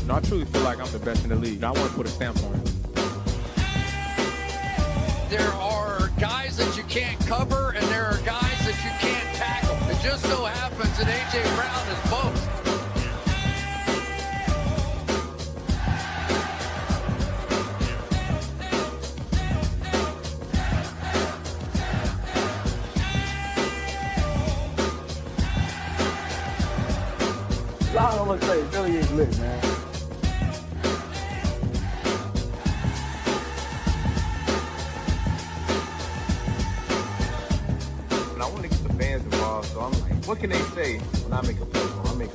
No, I truly feel like I'm the best in the league. I want to put a stamp on it. There are guys that you can't cover, and there are guys that you can't tackle. It just so happens that A.J. Brown is both. Y'all don't look say Philly ain't lit, man. And I want to get the fans involved, so I'm like, what can they say when I make a play? When I make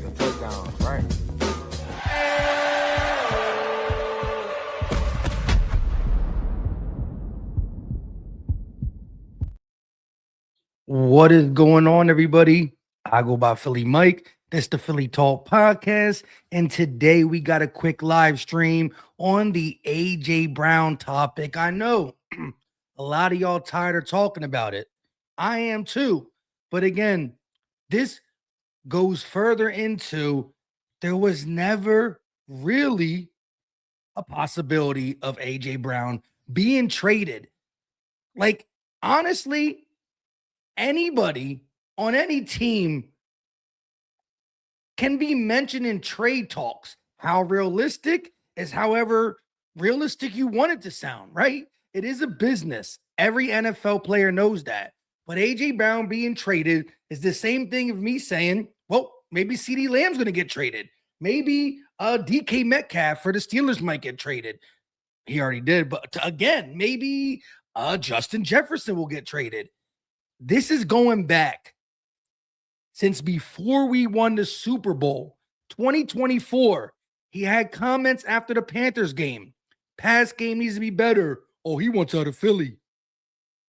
a touchdown, right? What is going on, everybody? I go by Philly Mike. This is the Philly Talk Podcast, and today we got a quick live stream on the A.J. Brown topic. I know a lot of y'all tired of talking about it. I am too. But again, this goes further into there was never really a possibility of A.J. Brown being traded. Like, honestly, anybody on any team can be mentioned in trade talks. How realistic is however realistic you want it to sound, right? It is a business. Every NFL player knows that. But A.J. Brown being traded is the same thing of me saying, well, maybe CeeDee Lamb's going to get traded. Maybe DK Metcalf for the Steelers might get traded. He already did. But again, maybe Justin Jefferson will get traded. This is going back since before we won the Super Bowl, 2024. He had comments after the Panthers game. Pass game needs to be better. Oh, he wants out of Philly.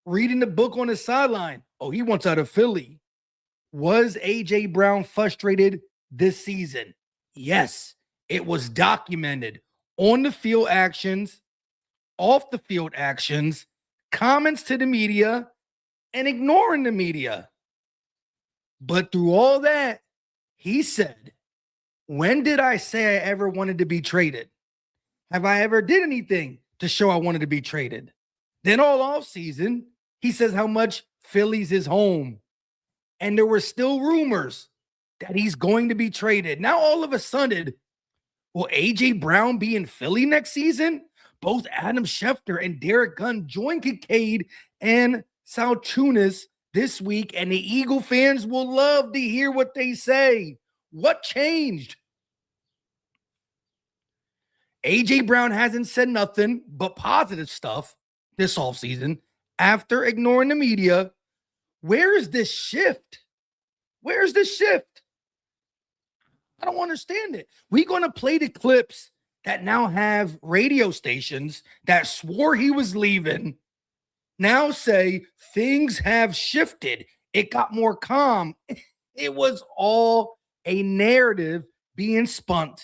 Reading the book on the sideline. Oh, he wants out of Philly. Was A.J. Brown frustrated this season? Yes, it was documented on the field actions, off the field actions, comments to the media, and ignoring the media. But through all that, he said, when did I say I ever wanted to be traded? Have I ever did anything to show I wanted to be traded? Then all offseason, he says how much Philly's his home. And there were still rumors that he's going to be traded. Now all of a sudden, will A.J. Brown be in Philly next season? Both Adam Schefter and Derek Gunn join Kincaid and Saltunis this week, and the Eagle fans will love to hear what they say. What changed? A.J. Brown hasn't said nothing but positive stuff this offseason after ignoring the media. Where is this shift? Where's the shift? I don't understand it. We're going to play the clips that now have radio stations that swore he was leaving now say things have shifted. It got more calm. It was all a narrative being spun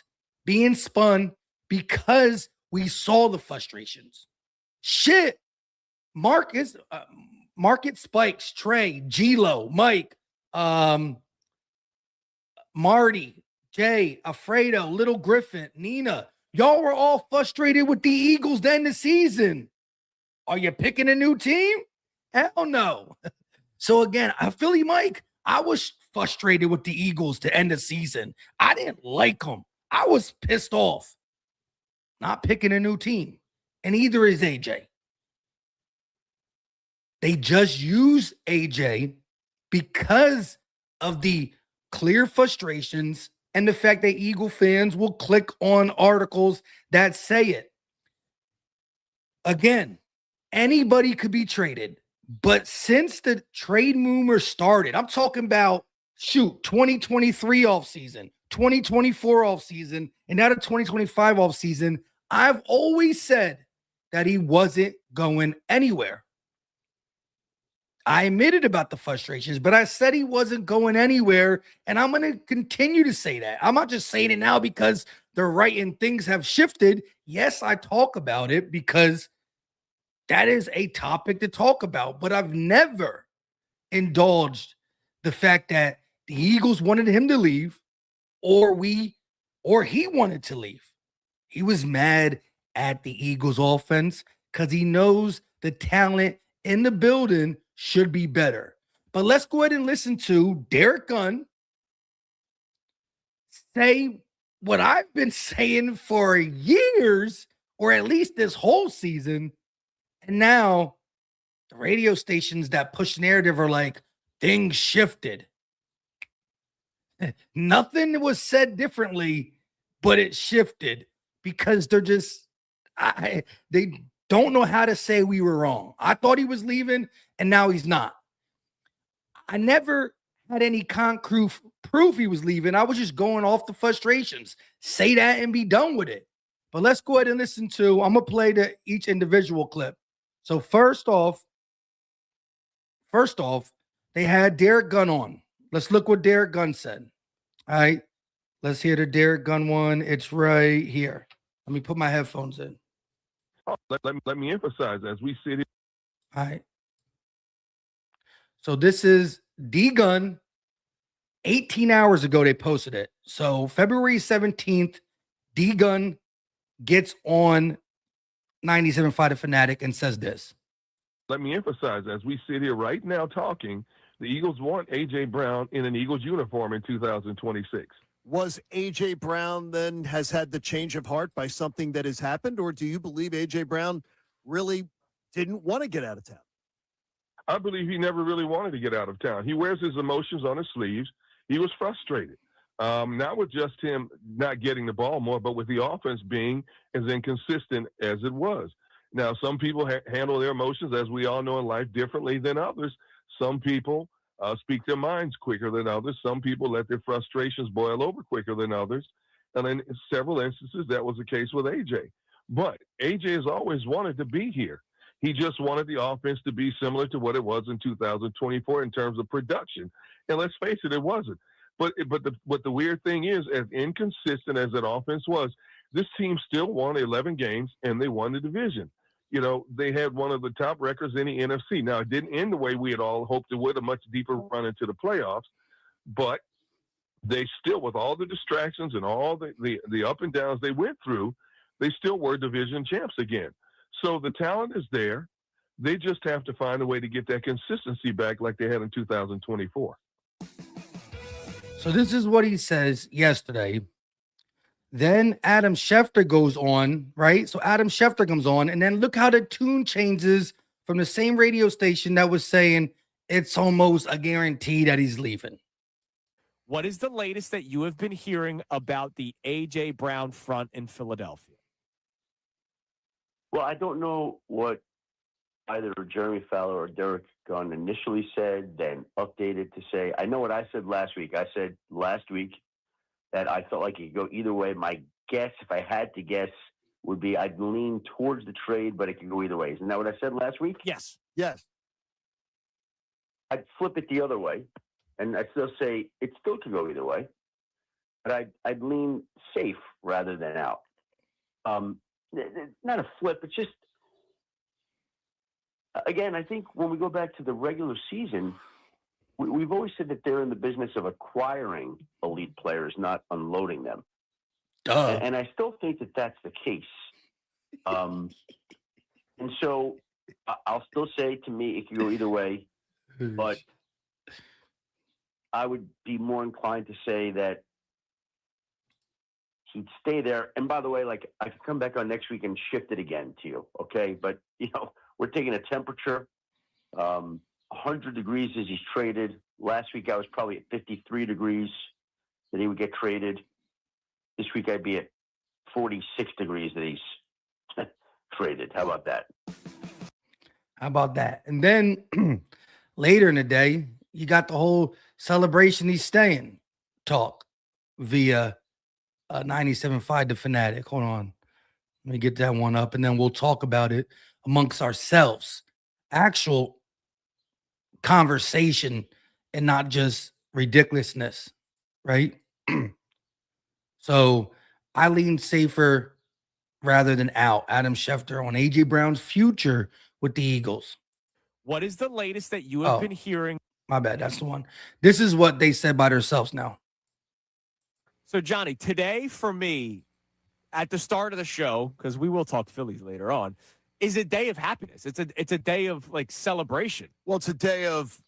because we saw the frustrations. Shit. Market Spikes, Trey, G-Lo, Mike, Marty, Jay, Alfredo, Little Griffin, Nina. Y'all were all frustrated with the Eagles to end the season. Are you picking a new team? Hell no. So again, Philly Mike, I was frustrated with the Eagles to end the season. I didn't like them. I was pissed off. Not picking a new team. And either is AJ. They just use AJ because of the clear frustrations and the fact that Eagle fans will click on articles that say it. Again, anybody could be traded, but since the trade rumor started, I'm talking about, 2023 offseason, 2024 offseason, and now the 2025 offseason, I've always said that he wasn't going anywhere. I admitted about the frustrations, but I said he wasn't going anywhere, and I'm going to continue to say that. I'm not just saying it now because they're right and things have shifted. Yes, I talk about it because that is a topic to talk about, but I've never indulged the fact that the Eagles wanted him to leave or we or he wanted to leave. He was mad at the Eagles offense because he knows the talent in the building should be better. But let's go ahead and listen to Derek Gunn say what I've been saying for years, or at least this whole season. And now the radio stations that push narrative are like, things shifted. Nothing was said differently, but it shifted because they don't know how to say we were wrong. I thought he was leaving, and now he's not. I never had any concrete proof he was leaving. I was just going off the frustrations. Say that and be done with it. But let's go ahead and listen to, I'm going to play each individual clip. So first off, they had Derek Gunn on. Let's look what Derek Gunn said. All right. Let's hear the Derek Gunn one. It's right here. Let me put my headphones in. Let me emphasize, as we sit here. All right. So this is D Gunn. 18 hours ago, they posted it. So February 17th, D Gunn gets on 97.5 The Fanatic and says this. Let me emphasize, as we sit here right now talking, the Eagles want A.J. Brown in an Eagles uniform in 2026. Was A.J. Brown then has had the change of heart by something that has happened, or do you believe A.J. Brown really didn't want to get out of town? I believe he never really wanted to get out of town. He wears his emotions on his sleeves. He was frustrated, not with just him not getting the ball more, but with the offense being as inconsistent as it was. Now, some people handle their emotions, as we all know in life, differently than others. Some people speak their minds quicker than others. Some people let their frustrations boil over quicker than others. And in several instances, that was the case with A.J. But A.J. has always wanted to be here. He just wanted the offense to be similar to what it was in 2024 in terms of production. And let's face it, it wasn't. But the weird thing is, as inconsistent as that offense was, this team still won 11 games, and they won the division. You know, they had one of the top records in the NFC. Now, it didn't end the way we had all hoped it would, a much deeper run into the playoffs. But they still, with all the distractions and all the up and downs they went through, they still were division champs again. So the talent is there. They just have to find a way to get that consistency back like they had in 2024. So this is what he says yesterday. Then Adam Schefter goes on, right? So Adam Schefter comes on, and then look how the tune changes from the same radio station that was saying it's almost a guarantee that he's leaving. What is the latest that you have been hearing about the A.J. Brown front in Philadelphia? Well, I don't know what either Jeremy Fowler or Derek Gunn initially said, then updated to say. I know what I said last week. I said last week that I felt like it could go either way. My guess, if I had to guess, would be I'd lean towards the trade, but it could go either way. Isn't that what I said last week? Yes. Yes. I'd flip it the other way, and I'd still say it still could go either way, but I'd lean safe rather than out. Not a flip. It's just, again, I think when we go back to the regular season, we've always said that they're in the business of acquiring elite players, not unloading them. And I still think that that's the case. And so I'll still say, to me, it could go either way, but I would be more inclined to say that he'd stay there. And by the way, like, I could come back on next week and shift it again to you. Okay. But, you know, we're taking a temperature, 100 degrees as he's traded. Last week I was probably at 53 degrees that he would get traded. This week I'd be at 46 degrees that he's traded. How about that? And then later in the day, you got the whole celebration he's staying talk via 97.5 The Fanatic. Hold on. Let me get that one up, and then we'll talk about it amongst ourselves. Actual conversation and not just ridiculousness, right? So I lean safer rather than out. Adam Schefter on A.J. Brown's future with the Eagles. What is the latest that you have been hearing? My bad. That's the one. This is what they said by themselves now. So, Johnny, today for me, at the start of the show, because we will talk Phillies later on, is a day of happiness. It's a day of like celebration. Well, it's a day of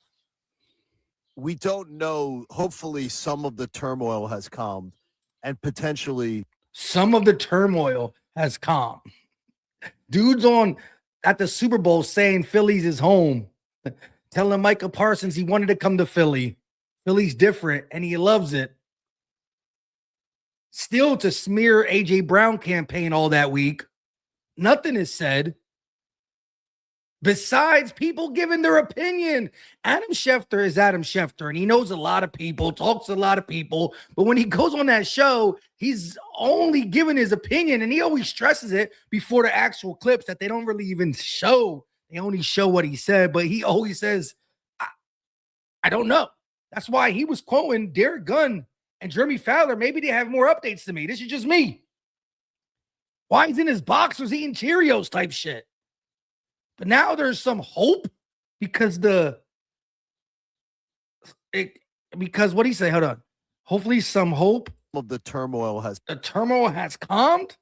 we don't know. Hopefully, some of the turmoil has calmed, and potentially some of the turmoil has calmed. Dude's on at the Super Bowl saying Phillies is home, telling Micah Parsons he wanted to come to Philly. Philly's different, and he loves it. Still to smear A.J. Brown campaign all that week. Nothing is said. Besides people giving their opinion. Adam Schefter is Adam Schefter, and he knows a lot of people, talks to a lot of people. But when he goes on that show, he's only giving his opinion, and he always stresses it before the actual clips that they don't really even show. They only show what he said, but he always says, I don't know. That's why he was quoting Derek Gunn and Jeremy Fowler. Maybe they have more updates to me. This is just me. Why he's in his boxers eating Cheerios type shit. But now there's some hope because because what do you say? Hold on. Hopefully some hope of the turmoil has calmed.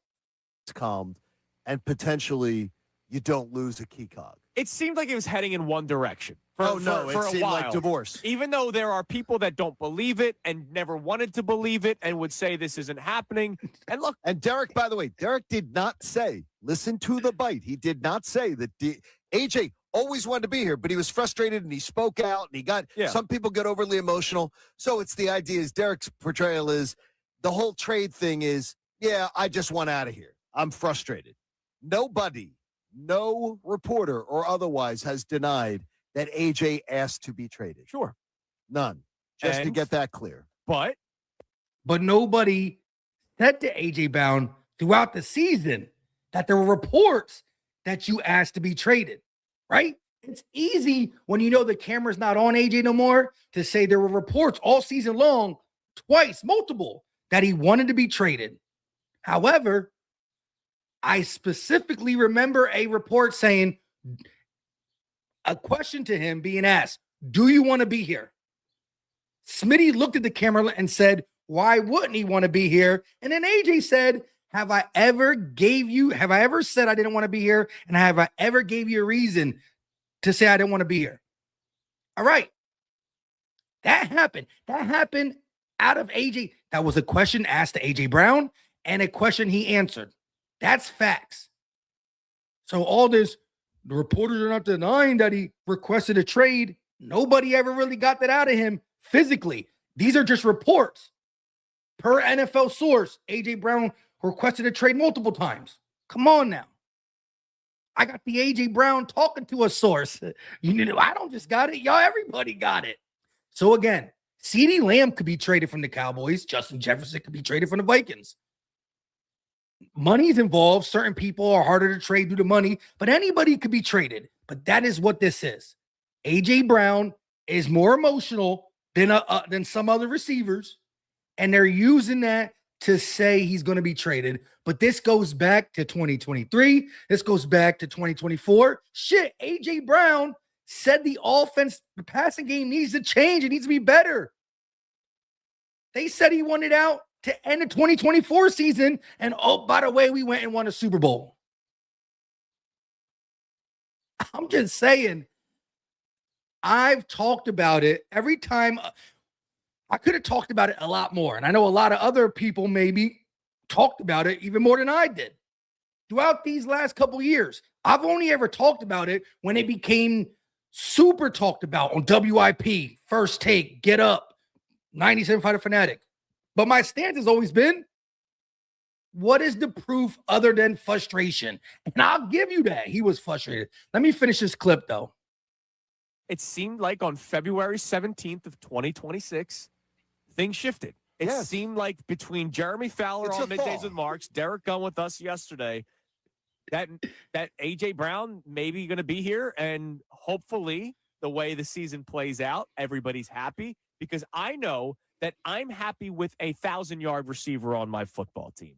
It's calmed, and potentially you don't lose a key cog. It seemed like it was heading in one direction. For it seemed a while. like divorce. Even though there are people that don't believe it and never wanted to believe it and would say this isn't happening. And look. And Derek, by the way, Derek did not say, listen to the bite. He did not say that AJ always wanted to be here, but he was frustrated and he spoke out and he got, some people get overly emotional. So it's the idea is Derek's portrayal is the whole trade thing is, I just want out of here. I'm frustrated. Nobody, no reporter or otherwise has denied that AJ asked to be traded. Sure. None. Just to get that clear. But nobody said to AJ Brown throughout the season that there were reports that you asked to be traded, right? It's easy when you know the camera's not on AJ no more to say there were reports all season long, twice, multiple, that he wanted to be traded. However, I specifically remember a report saying, a question to him being asked, do you want to be here? Smitty looked at the camera and said, why wouldn't he want to be here? And then AJ said, have I ever said I didn't want to be here? And have I ever gave you a reason to say I didn't want to be here? All right. That happened. That happened out of AJ. That was a question asked to AJ Brown and a question he answered. That's facts. So all this, the reporters are not denying that he requested a trade. Nobody ever really got that out of him physically. These are just reports. Per NFL source, AJ Brown requested a trade multiple times. Come on now. I got the AJ Brown talking to a source. I don't just got it. Y'all, everybody got it. So again, CeeDee Lamb could be traded from the Cowboys. Justin Jefferson could be traded from the Vikings. Money's involved. Certain people are harder to trade due to money, but anybody could be traded. But that is what this is. AJ Brown is more emotional than some other receivers, and they're using that to say he's going to be traded. But this goes back to 2023. This goes back to 2024. Shit, AJ Brown said the passing game needs to change. It needs to be better. They said he wanted out to end the 2024 season. And oh, by the way, we went and won a Super Bowl. I'm just saying, I've talked about it every time. I could have talked about it a lot more. And I know a lot of other people maybe talked about it even more than I did. Throughout these last couple years, I've only ever talked about it when it became super talked about on WIP, First Take, Get Up, 97 Fighter Fanatic. But my stance has always been, what is the proof other than frustration? And I'll give you that. He was frustrated. Let me finish this clip, though. It seemed like on February 17th of 2026, things shifted. It seemed like between Jeremy Fowler on Middays with Marks, Derek Gunn with us yesterday, that A.J. Brown maybe going to be here. And hopefully, the way the season plays out, everybody's happy. Because I know that I'm happy with a 1,000-yard receiver on my football team.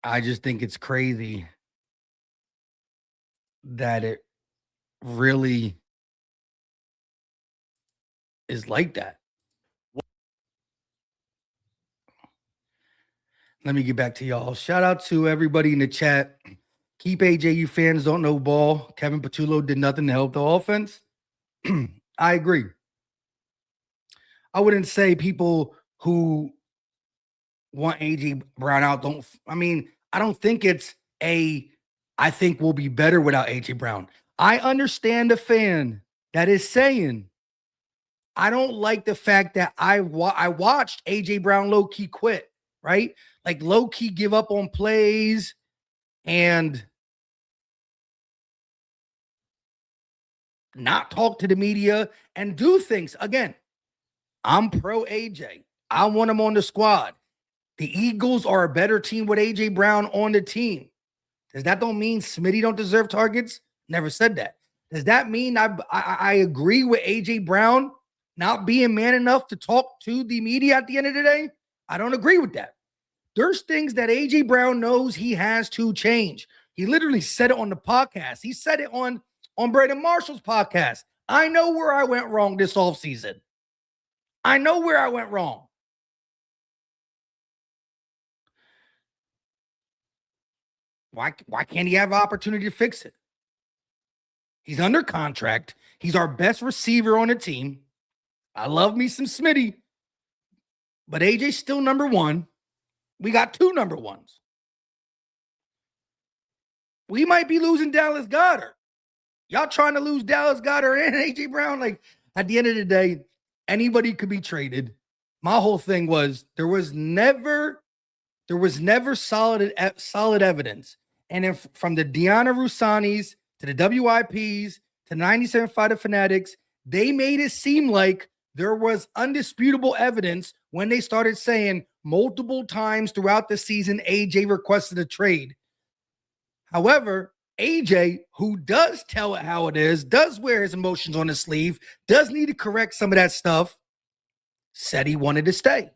I just think it's crazy that it really is like that. Let me get back to y'all. Shout out to everybody in the chat. Keep AJ, you fans don't know ball. Kevin Patullo did nothing to help the offense. I agree. I wouldn't say people who want AJ Brown out don't. I mean, I don't think it's I think we'll be better without AJ Brown. I understand the fan that is saying, I don't like the fact that I watched AJ Brown low-key quit, right? Like low-key give up on plays and not talk to the media and do things. Again, I'm pro AJ. I want him on the squad. The Eagles are a better team with AJ Brown on the team. Does that don't mean Smitty don't deserve targets? Never said that. Does that mean I agree with AJ Brown not being man enough to talk to the media at the end of the day? I don't agree with that. There's things that AJ Brown knows he has to change. He literally said it on the podcast. He said it on Brandon Marshall's podcast. I know where I went wrong this offseason. I know where I went wrong. Why can't he have an opportunity to fix it? He's under contract. He's our best receiver on the team. I love me some Smitty, but AJ's still number one. We got two number ones. We might be losing Dallas Goedert. Y'all trying to lose Dallas Goedert and AJ Brown? Like, at the end of the day, anybody could be traded. My whole thing was there was never solid evidence. And if from the Deanna Russanis to the WIPs to 97.5 The Fanatics, they made it seem like there was undisputable evidence when they started saying multiple times throughout the season AJ requested a trade. However, AJ, who does tell it how it is, does wear his emotions on his sleeve, does need to correct some of that stuff, said he wanted to stay.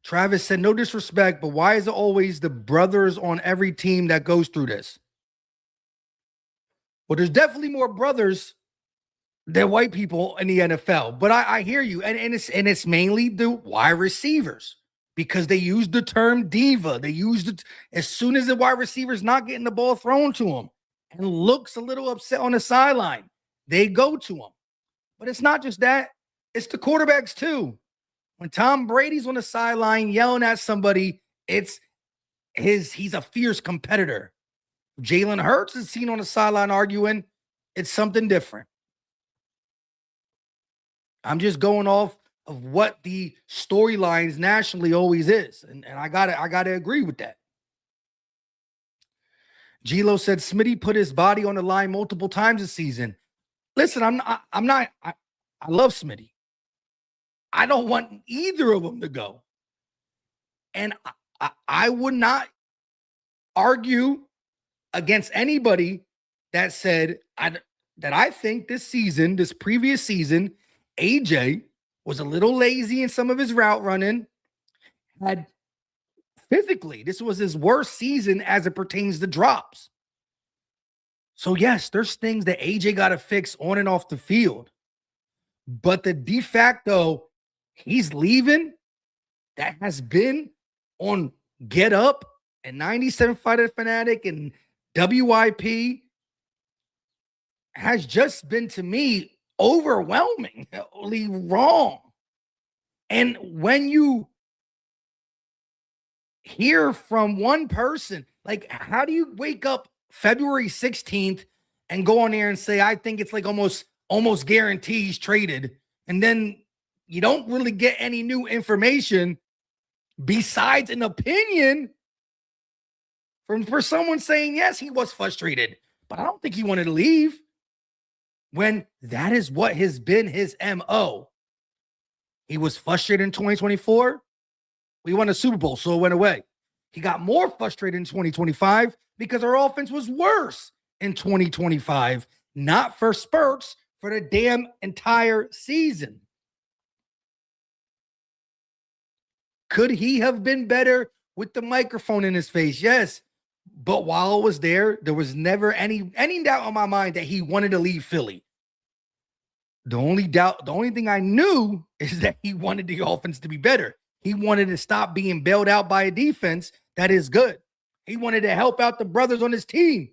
Travis said, no disrespect, but why is it always the brothers on every team that goes through this? Well, there's definitely more brothers than white people in the NFL, but I hear you. And it's mainly the wide receivers because they use the term diva. They use it as soon as the wide receiver's not getting the ball thrown to him and looks a little upset on the sideline, they go to him. But it's not just that. It's the quarterbacks too. When Tom Brady's on the sideline yelling at somebody, he's a fierce competitor. Jalen Hurts is seen on the sideline arguing, it's something different. I'm just going off of what the storylines nationally always is. And I gotta agree with that. Gilo said Smitty put his body on the line multiple times this season. Listen, I love Smitty. I don't want either of them to go. And I would not argue against anybody that said that I think this previous season, AJ was a little lazy in some of his route running. Physically, this was his worst season as it pertains to drops. So yes, there's things that AJ got to fix on and off the field. But the de facto he's leaving, that has been on Get Up and 97.5 The Fanatic and WIP has just been, to me, overwhelmingly wrong. And when you hear from one person, like, how do you wake up February 16th and go on there and say, I think it's like almost guaranteed he's traded, and then you don't really get any new information besides an opinion for someone saying, yes, he was frustrated, but I don't think he wanted to leave, when that is what has been his MO. He was frustrated in 2024. We won a Super Bowl, so it went away. He got more frustrated in 2025 because our offense was worse in 2025, not for spurts, for the damn entire season. Could he have been better with the microphone in his face? Yes. But while it was there was never any doubt on my mind that he wanted to leave Philly. The only thing I knew is that he wanted the offense to be better. He wanted to stop being bailed out by a defense that is good. He wanted to help out the brothers on his team.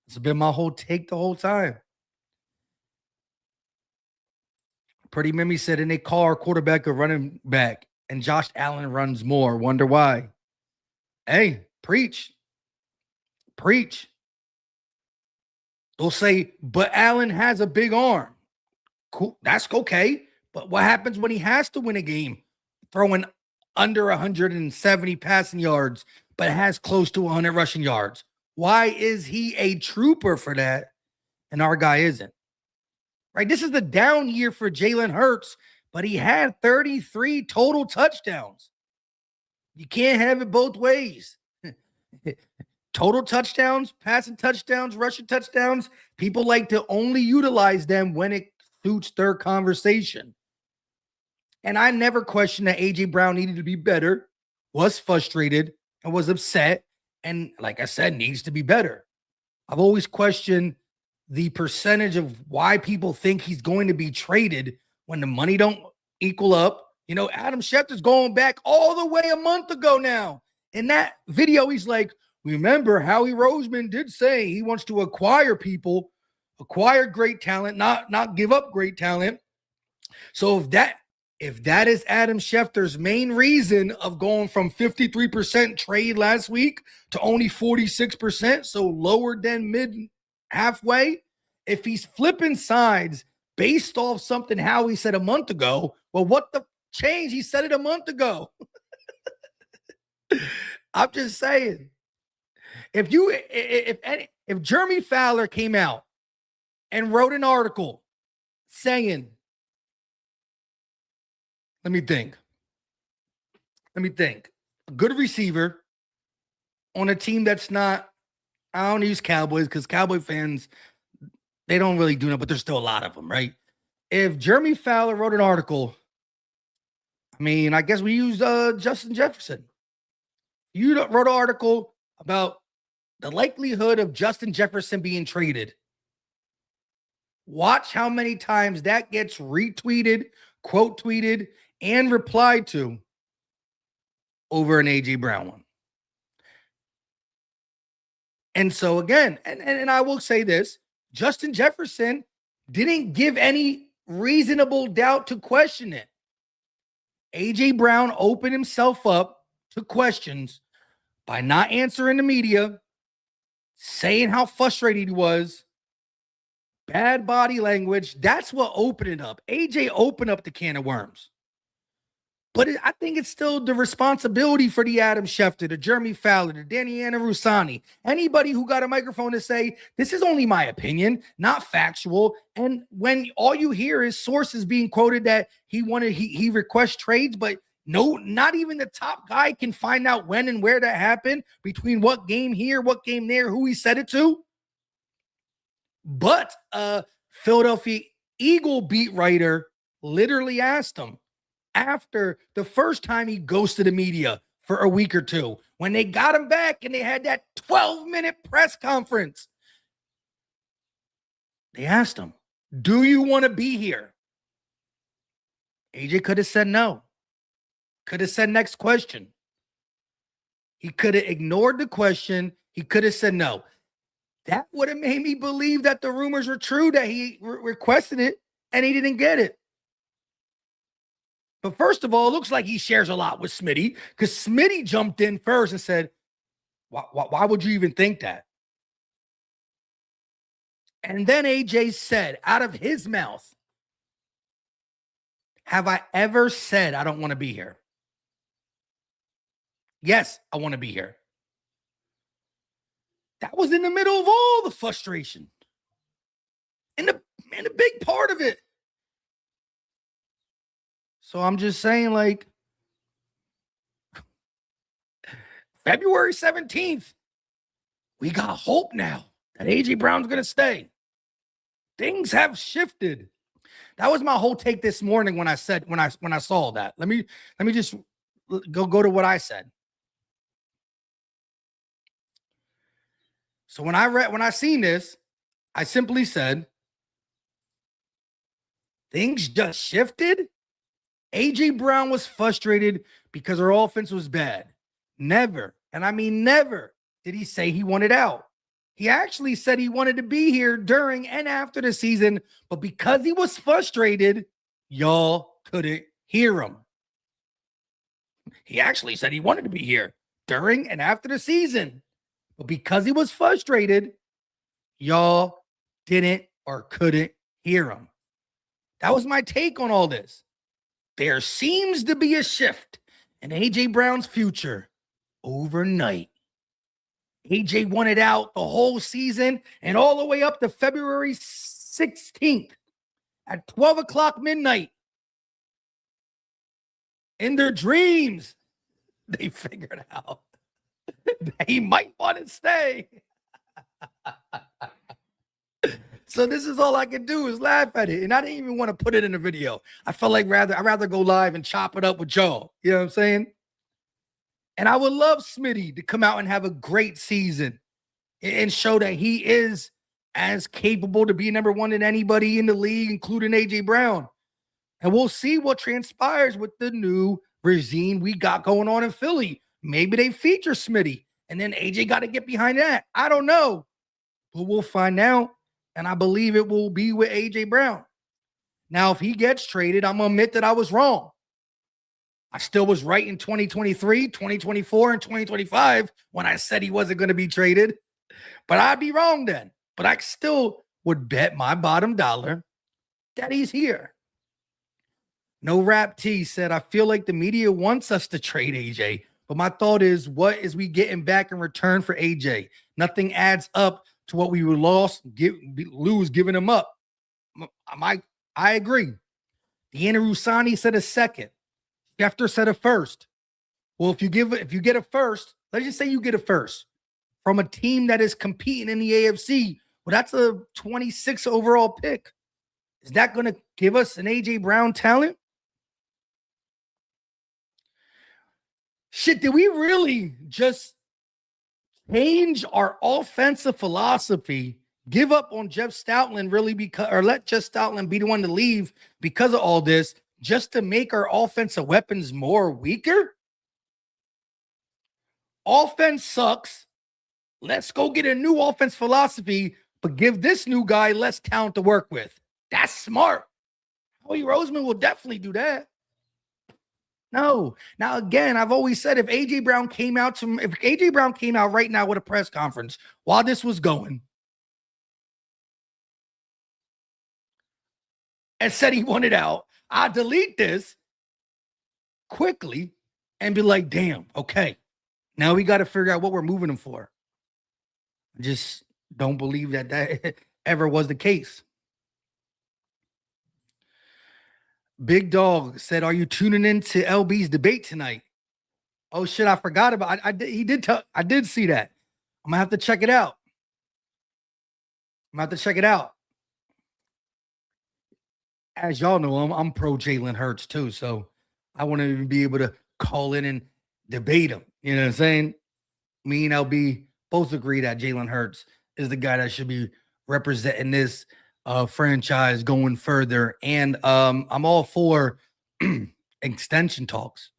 It's been my whole take the whole time. Pretty Mimi said, and they call our quarterback a running back, and Josh Allen runs more. Wonder why. Hey, preach. Preach. They'll say, but Allen has a big arm. Cool. That's okay. But what happens when he has to win a game? Throwing under 170 passing yards, but has close to 100 rushing yards. Why is he a trooper for that and our guy isn't? Right? This is the down year for Jalen Hurts, but he had 33 total touchdowns. You can't have it both ways. Total touchdowns, passing touchdowns, rushing touchdowns. People like to only utilize them when it suits their conversation. And I never questioned that A.J. Brown needed to be better, was frustrated, and was upset. And like I said, needs to be better. I've always questioned the percentage of why people think he's going to be traded when the money don't equal up. You know, Adam Schefter's going back all the way a month ago now. In that video, he's like, remember, Howie Roseman did say he wants to acquire people, acquire great talent, not give up great talent. So if that is Adam Schefter's main reason of going from 53% trade last week to only 46%, so lower than mid halfway, if he's flipping sides based off something Howie said a month ago, well, what the change? He said it a month ago. I'm just saying. If Jeremy Fowler came out and wrote an article saying, let me think, a good receiver on a team that's not, I don't use Cowboys because Cowboy fans, they don't really do that, but there's still a lot of them, right? If Jeremy Fowler wrote an article, I mean, I guess we use Justin Jefferson. You wrote an article about the likelihood of Justin Jefferson being traded. Watch how many times that gets retweeted, quote tweeted, and replied to over an A.J. Brown one. And so again, and I will say this, Justin Jefferson didn't give any reasonable doubt to question it. A.J. Brown opened himself up to questions by not answering the media, saying how frustrated he was, bad body language. That's what opened it up. AJ opened up the can of worms. But I think it's still the responsibility for the Adam Schefter, the Jeremy Fowler, the Daniela Rusani, anybody who got a microphone to say, this is only my opinion, not factual. And when all you hear is sources being quoted that he requests trades, but no, not even the top guy can find out when and where that happened, between what game here, what game there, who he said it to. But Philadelphia Eagle beat writer literally asked him after the first time he ghosted the media for a week or two, when they got him back and they had that 12-minute press conference. They asked him, do you want to be here? AJ could have said no. Could have said next question. He could have ignored the question. He could have said no. That would have made me believe that the rumors were true, that he requested it and he didn't get it. But first of all, it looks like he shares a lot with Smitty, because Smitty jumped in first and said, why would you even think that? And then AJ said out of his mouth, have I ever said I don't want to be here? Yes, I want to be here. That was in the middle of all the frustration. In the big part of it. So I'm just saying, like, February 17th, we got hope now that A.J. Brown's going to stay. Things have shifted. That was my whole take this morning when I saw that. Let me just go to what I said. So when I seen this, I simply said, things just shifted. A.J. Brown was frustrated because our offense was bad. Never, and I mean never, did he say he wanted out. He actually said he wanted to be here during and after the season, but because he was frustrated, y'all couldn't hear him. He actually said he wanted to be here during and after the season, but because he was frustrated, y'all didn't or couldn't hear him. That was my take on all this. There seems to be a shift in A.J. Brown's future overnight. A.J. wanted out the whole season and all the way up to February 16th at 12 o'clock midnight. In their dreams, they figured out that he might want to stay. So this is all I can do is laugh at it. And I didn't even want to put it in a video. I felt like I'd rather go live and chop it up with y'all. You know what I'm saying? And I would love Smitty to come out and have a great season and show that he is as capable to be number one than anybody in the league, including A.J. Brown. And we'll see what transpires with the new regime we got going on in Philly. Maybe they feature Smitty, and then A.J. got to get behind that. I don't know, but we'll find out. And I believe it will be with A.J. Brown. Now, if he gets traded, I'm going to admit that I was wrong. I still was right in 2023, 2024, and 2025 when I said he wasn't going to be traded. But I'd be wrong then. But I still would bet my bottom dollar that he's here. No Rap T said, I feel like the media wants us to trade AJ. But my thought is, what is we getting back in return for AJ? Nothing adds up to what we would lose giving him up. I agree. Deanna Rusani said a second. Schefter said a first. Well, if you get a first, let's just say you get a first from a team that is competing in the AFC. Well, that's a 26 overall pick. Is that going to give us an A.J. Brown talent? Shit, did we really just change our offensive philosophy, give up on Jeff Stoutland or let Jeff Stoutland be the one to leave because of all this, just to make our offensive weapons more weaker? Offense sucks. Let's go get a new offense philosophy, but give this new guy less talent to work with. That's smart. Howie Roseman will definitely do that. No. Now, again, I've always said if A.J. Brown came out right now with a press conference while this was going and said he wanted out, I'd delete this quickly and be like, damn, okay. Now we got to figure out what we're moving him for. I just don't believe that ever was the case. Big Dog said, are you tuning in to LB's debate tonight? Oh, shit, I forgot about it. I did see that. I'm going to have to check it out. As y'all know, I'm pro Jalen Hurts too, so I want to even be able to call in and debate him. You know what I'm saying? Me and LB both agree that Jalen Hurts is the guy that should be representing this franchise going further. And I'm all for extension talks,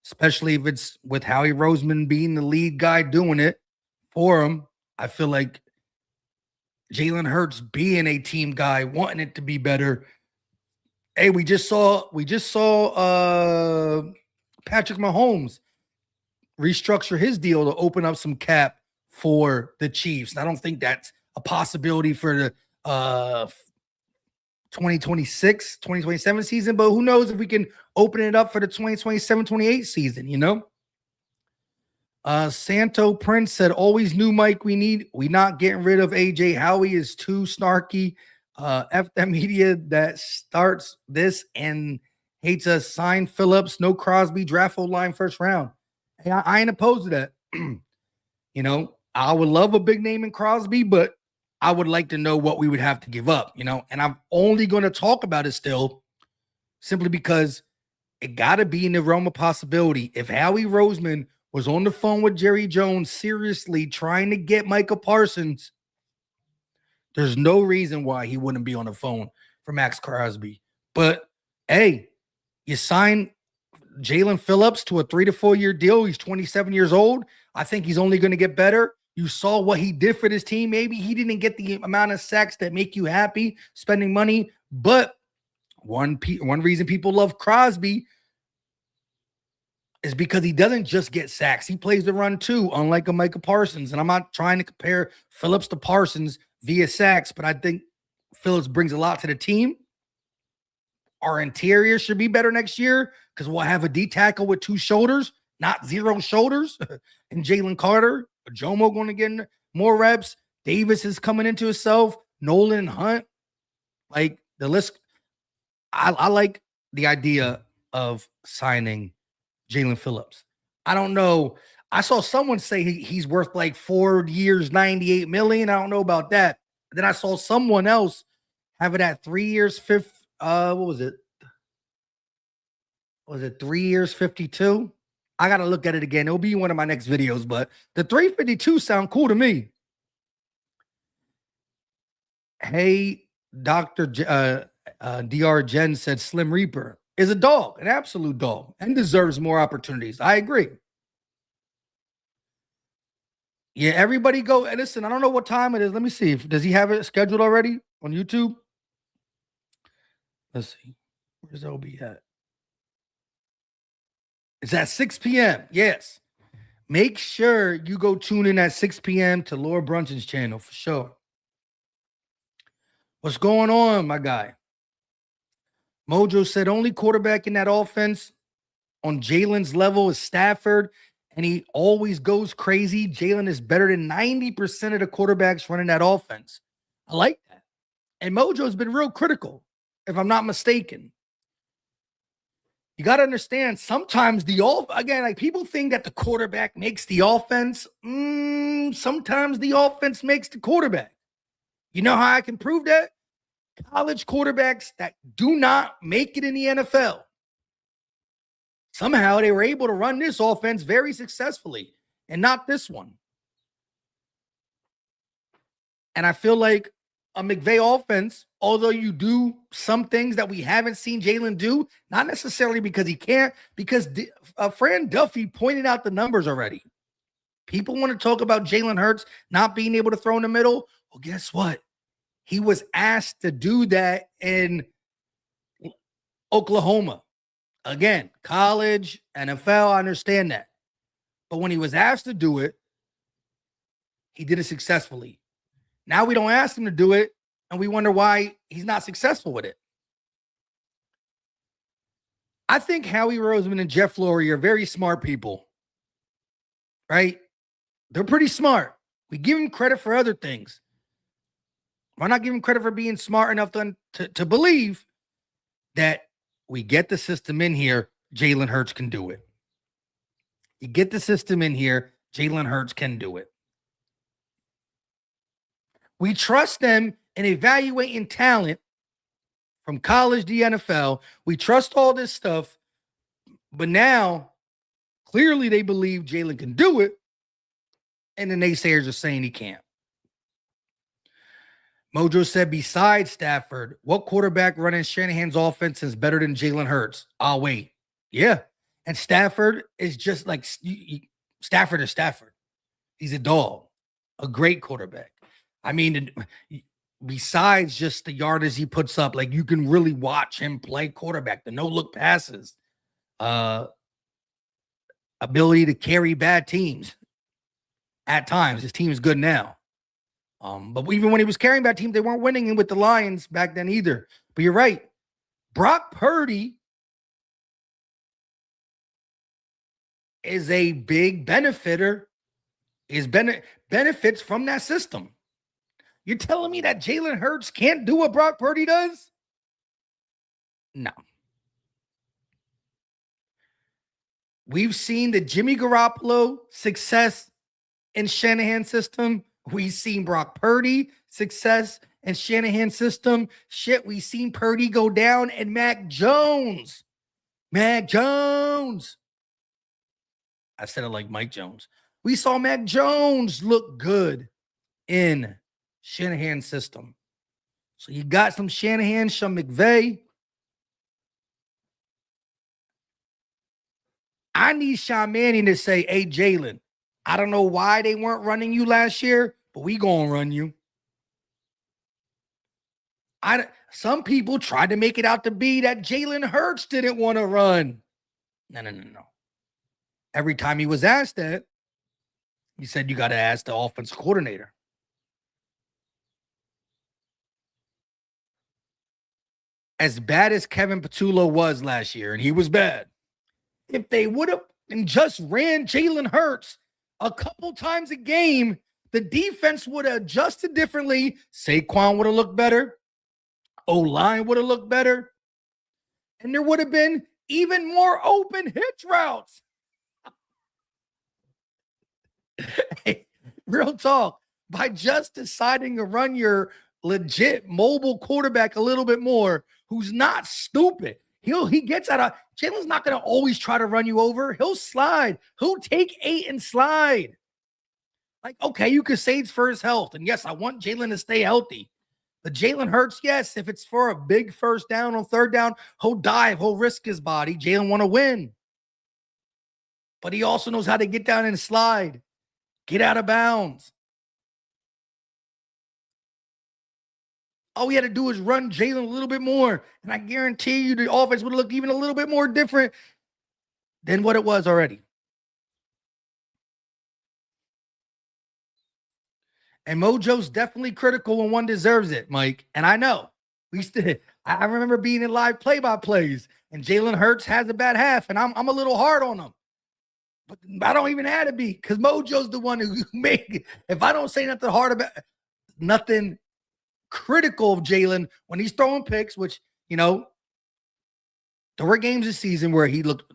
especially if it's with Howie Roseman being the lead guy doing it for him. I feel like Jalen Hurts being a team guy, wanting it to be better. Hey, we just saw Patrick Mahomes restructure his deal to open up some cap for the Chiefs. I don't think that's a possibility for the 2026, 2027 season, but who knows if we can open it up for the 2027-28 season, you know? Santo Prince said, always knew, Mike, we not getting rid of AJ. Howie is too snarky. F that media that starts this and hates us. Sign Phillips, no Crosby, draft old line first round. Hey, I ain't opposed to that. You know, I would love a big name in Crosby, but I would like to know what we would have to give up, you know, and I'm only going to talk about it still simply because it got to be in the realm of possibility. If Howie Roseman was on the phone with Jerry Jones seriously trying to get Micah Parsons, there's no reason why he wouldn't be on the phone for Max Crosby. But hey, you sign Jalen Phillips to a 3 to 4 year deal. He's 27 years old. I think he's only going to get better. You saw what he did for this team. Maybe he didn't get the amount of sacks that make you happy spending money, but one reason people love Crosby is because he doesn't just get sacks. He plays the run too, unlike a Micah Parsons. And I'm not trying to compare Phillips to Parsons via sacks, but I think Phillips brings a lot to the team. Our interior should be better next year because we'll have a D tackle with 2 shoulders, not 0 shoulders. And Jalen Carter, Jomo going to get more reps. Davis is coming into himself. Nolan and Hunt. Like the list. I like the idea of signing Jalen Phillips. I don't know. I saw someone say he's worth like 4 years, $98 million. I don't know about that. Then I saw someone else have it at 3 years, what was it? Was it 3 years, 52? I got to look at it again. It'll be one of my next videos, but the 352 sound cool to me. Hey, Dr. DR Jen said Slim Reaper is a dog, an absolute dog, and deserves more opportunities. I agree. Yeah, everybody go. And listen, I don't know what time it is. Let me see. Does he have it scheduled already on YouTube? Let's see. Where's OB at? It's at 6 p.m. Yes. Make sure you go tune in at 6 p.m. to Laura Brunson's channel for sure. What's going on, my guy? Mojo said only quarterback in that offense on Jalen's level is Stafford, and he always goes crazy. Jalen is better than 90% of the quarterbacks running that offense. I like that. And Mojo's been real critical, if I'm not mistaken. You got to understand, sometimes like people think that the quarterback makes the offense. Sometimes the offense makes the quarterback. You know how I can prove that? College quarterbacks that do not make it in the NFL. Somehow they were able to run this offense very successfully and not this one. And I feel like a McVay offense, although you do some things that we haven't seen Jalen do, not necessarily because he can't, because Fran Duffy pointed out the numbers already. People want to talk about Jalen Hurts not being able to throw in the middle. Well, guess what? He was asked to do that in Oklahoma. Again, college, NFL, I understand that. But when he was asked to do it, he did it successfully. Now we don't ask him to do it, and we wonder why he's not successful with it. I think Howie Roseman and Jeff Lurie are very smart people, right? They're pretty smart. We give them credit for other things. Why not give him credit for being smart enough to believe that we get the system in here, Jalen Hurts can do it. You get the system in here, Jalen Hurts can do it. We trust them in evaluating talent from college to the NFL. We trust all this stuff, but now clearly they believe Jalen can do it, and the naysayers are saying he can't. Mojo said, besides Stafford, what quarterback running Shanahan's offense is better than Jalen Hurts? I'll wait. Yeah. And Stafford is just like Stafford is Stafford. He's a dog, a great quarterback. I mean, besides just the yardage he puts up, like you can really watch him play quarterback, the no-look passes, ability to carry bad teams at times. His team is good now. But even when he was carrying bad teams, they weren't winning with the Lions back then either. But you're right. Brock Purdy is a big benefits from that system. You're telling me that Jalen Hurts can't do what Brock Purdy does? No. We've seen the Jimmy Garoppolo success in Shanahan's system. We've seen Brock Purdy success in Shanahan's system. Shit, we've seen Purdy go down and Mac Jones. I said it like Mike Jones. We saw Mac Jones look good in Shanahan's system. So you got some Shanahan, some McVay. I need Sean Mannion to say, hey, Jalen, I don't know why they weren't running you last year, but we going to run you. Some people tried to make it out to be that Jalen Hurts didn't want to run. No. Every time he was asked that, he said, you got to ask the offense coordinator. As bad as Kevin Patullo was last year, and he was bad, if they would have just ran Jalen Hurts a couple times a game, the defense would have adjusted differently. Saquon would have looked better. O-line would have looked better. And there would have been even more open hitch routes. Hey, real talk. By just deciding to run your legit mobile quarterback a little bit more, who's not stupid. He gets out of Jalen's not going to always try to run you over. He'll slide. He'll take 8 and slide. Like, okay, you could say it's for his health. And yes, I want Jalen to stay healthy. But Jalen Hurts, yes, if it's for a big first down on third down, he'll dive, he'll risk his body. Jalen want to win. But he also knows how to get down and slide, get out of bounds. All we had to do is run Jalen a little bit more. And I guarantee you the offense would look even a little bit more different than what it was already. And Mojo's definitely critical when one deserves it, Mike. And I know. I remember being in live play-by-plays, and Jalen Hurts has a bad half, and I'm a little hard on him. But I don't even have to be, because Mojo's the one who made it. If I don't say nothing hard about nothing critical of Jalen when he's throwing picks, which, you know, there were games this season where he looked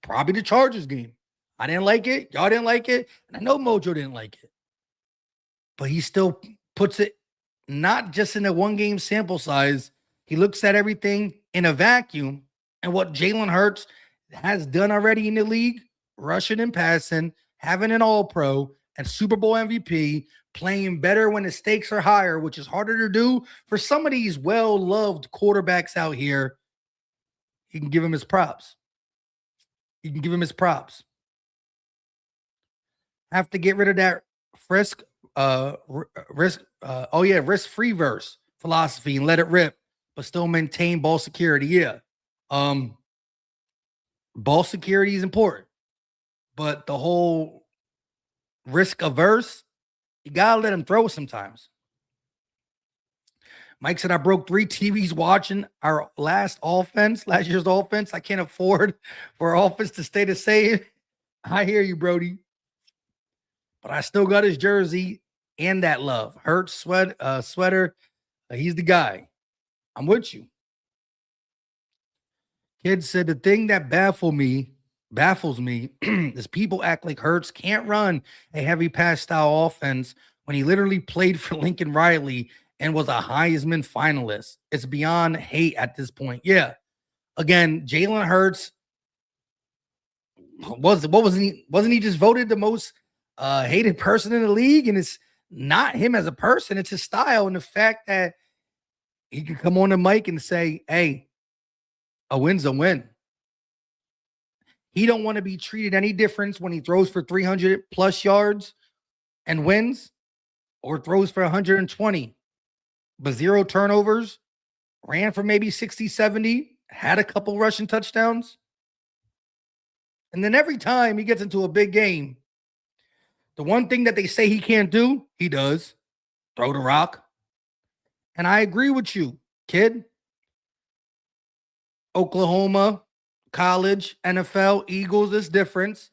probably the Chargers game. I didn't like it. Y'all didn't like it. And I know Mojo didn't like it. But he still puts it not just in a one-game sample size. He looks at everything in a vacuum. And what Jalen Hurts has done already in the league, rushing and passing, having an all-pro and Super Bowl MVP, playing better when the stakes are higher, which is harder to do for some of these well-loved quarterbacks out here. You can give him his props. You can give him his props. Have to get rid of that risk-free verse philosophy and let it rip, but still maintain ball security. Yeah. Ball security is important, but the whole risk averse, you gotta let him throw sometimes. Mike said, I broke 3 TVs watching our last year's offense. I can't afford for our offense to stay the same. I hear you, Brody. But I still got his jersey and that love. Hurts sweater. He's the guy. I'm with you. Kid said, the thing that baffles me is people act like Hurts can't run a heavy pass style offense when he literally played for Lincoln Riley and was a Heisman finalist. It's beyond hate at this point. Yeah. Again, Jalen Hurts wasn't he just voted the most hated person in the league? And it's not him as a person, it's his style and the fact that he can come on the mic and say, hey, a win's a win. He don't want to be treated any different when he throws for 300 plus yards and wins, or throws for 120 but 0 turnovers, ran for maybe 60, 70, had a couple rushing touchdowns. And then every time he gets into a big game, the one thing that they say he can't do, he does. Throw the rock. And I agree with you, kid. Oklahoma, college, NFL, Eagles, is different.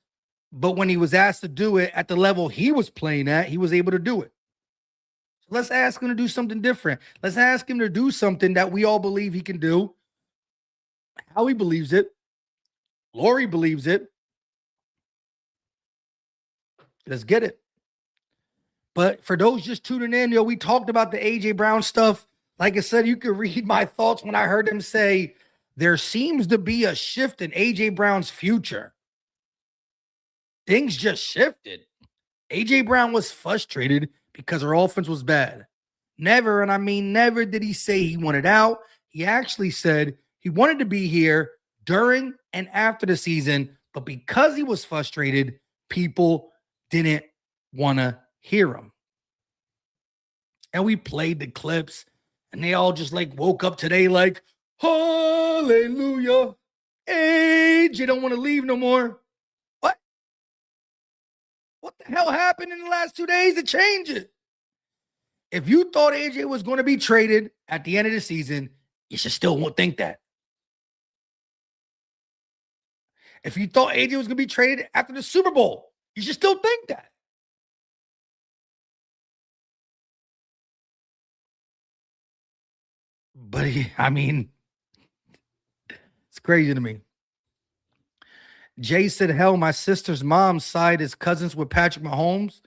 But when he was asked to do it at the level he was playing at, he was able to do it. So let's ask him to do something different. Let's ask him to do something that we all believe he can do. How he believes it. Lori believes it. Let's get it. But for those just tuning in, we talked about the A.J. Brown stuff. Like I said, you could read my thoughts when I heard him say, there seems to be a shift in A.J. Brown's future. Things just shifted. A.J. Brown was frustrated because our offense was bad. Never, and I mean never, did he say he wanted out. He actually said he wanted to be here during and after the season But because he was frustrated, people didn't want to hear him. And we played the clips, and they all just like woke up today like, hallelujah. AJ don't want to leave no more. What? What the hell happened in the last 2 days to change it? If you thought AJ was going to be traded at the end of the season, you should still think that. If you thought AJ was going to be traded after the Super Bowl, you should still think that. But I mean, it's crazy to me. Jay said, hell, my sister's mom's side is cousins with Patrick Mahomes.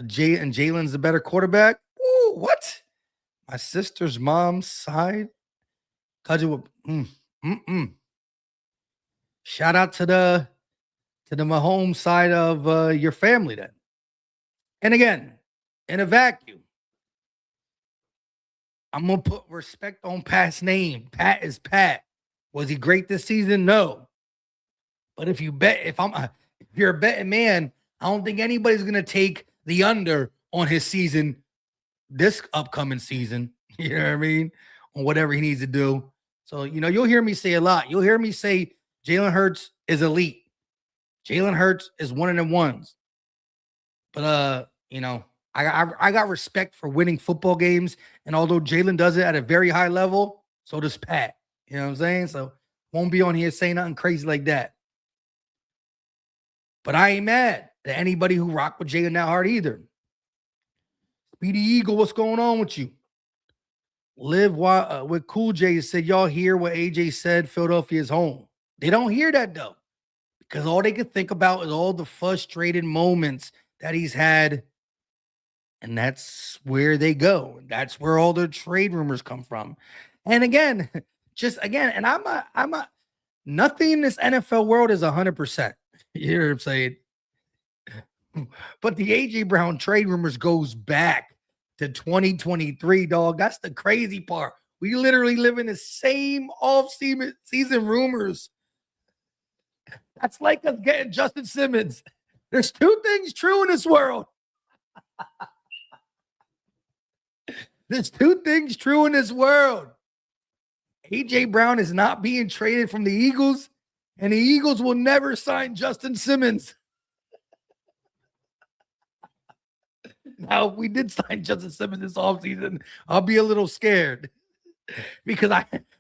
Jay and Jalen's the better quarterback. Ooh, what? My sister's mom's side? Cousin with Shout out to the Mahomes side of your family then. And again, in a vacuum, I'm gonna put respect on Pat's name. Pat is Pat. Was he great this season? No. But if you're a betting man, I don't think anybody's gonna take the under on his season this upcoming season. You know what I mean? On whatever he needs to do. So, you'll hear me say a lot. You'll hear me say Jalen Hurts is elite. Jalen Hurts is one of them ones. But I got respect for winning football games. And although Jalen does it at a very high level, so does Pat. You know what I'm saying? So won't be on here saying nothing crazy like that. But I ain't mad at anybody who rocked with Jalen that hard either. Speedy Eagle, what's going on with you? Live with Cool J said, y'all hear what AJ said, Philadelphia is home. They don't hear that though, because all they can think about is all the frustrated moments that he's had. And that's where they go. That's where all the trade rumors come from. And again, and I'm not, nothing in this NFL world is 100%. You hear what I'm saying? But the AJ Brown trade rumors goes back to 2023, dog. That's the crazy part. We literally live in the same off-season rumors. That's like us getting Justin Simmons. There's two things true in this world. There's two things true in this world. AJ Brown is not being traded from the Eagles, and the Eagles will never sign Justin Simmons. Now, if we did sign Justin Simmons this offseason, I'll be a little scared because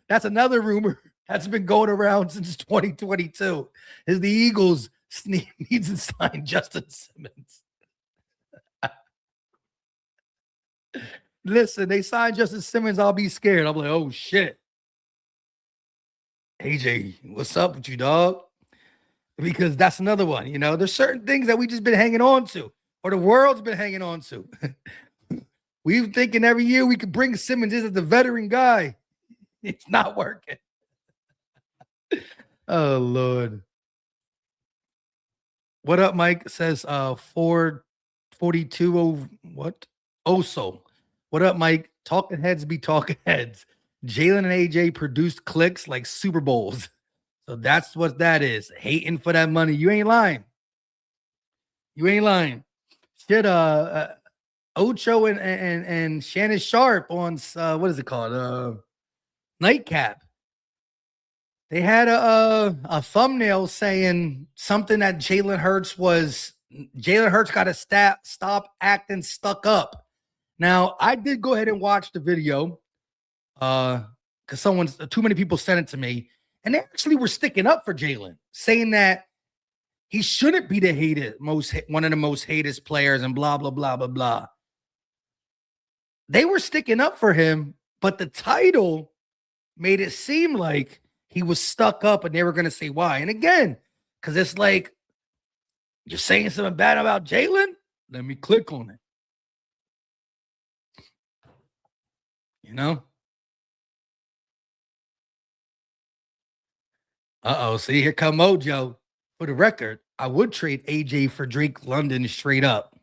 that's another rumor that's been going around since 2022 is the Eagles needs to sign Justin Simmons. Listen, they signed Justin Simmons, I'll be scared. I'm like, oh, shit. AJ, what's up with you, dog? Because that's another one. There's certain things that we just been hanging on to, or the world's been hanging on to. We've thinking every year we could bring Simmons in as the veteran guy. It's not working. Oh, Lord. What up, Mike? Says 442 what? Oso. What up, Mike? Talking heads be talking heads. Jalen and AJ produced clicks like Super Bowls. So that's what that is. Hating for that money. You ain't lying. You ain't lying. Shit, Ocho and Shannon Sharp on what is it called? Nightcap. They had a thumbnail saying something that Jalen Hurts got to stop acting stuck up. Now, I did go ahead and watch the video because too many people sent it to me, and they actually were sticking up for Jalen, saying that he shouldn't be one of the most hated players and blah, blah, blah, blah, blah. They were sticking up for him, but the title made it seem like he was stuck up and they were going to say why. And again, because it's like, you're saying something bad about Jalen? Let me click on it. See, here come Mojo. For the record, I would trade AJ for Drake London straight up.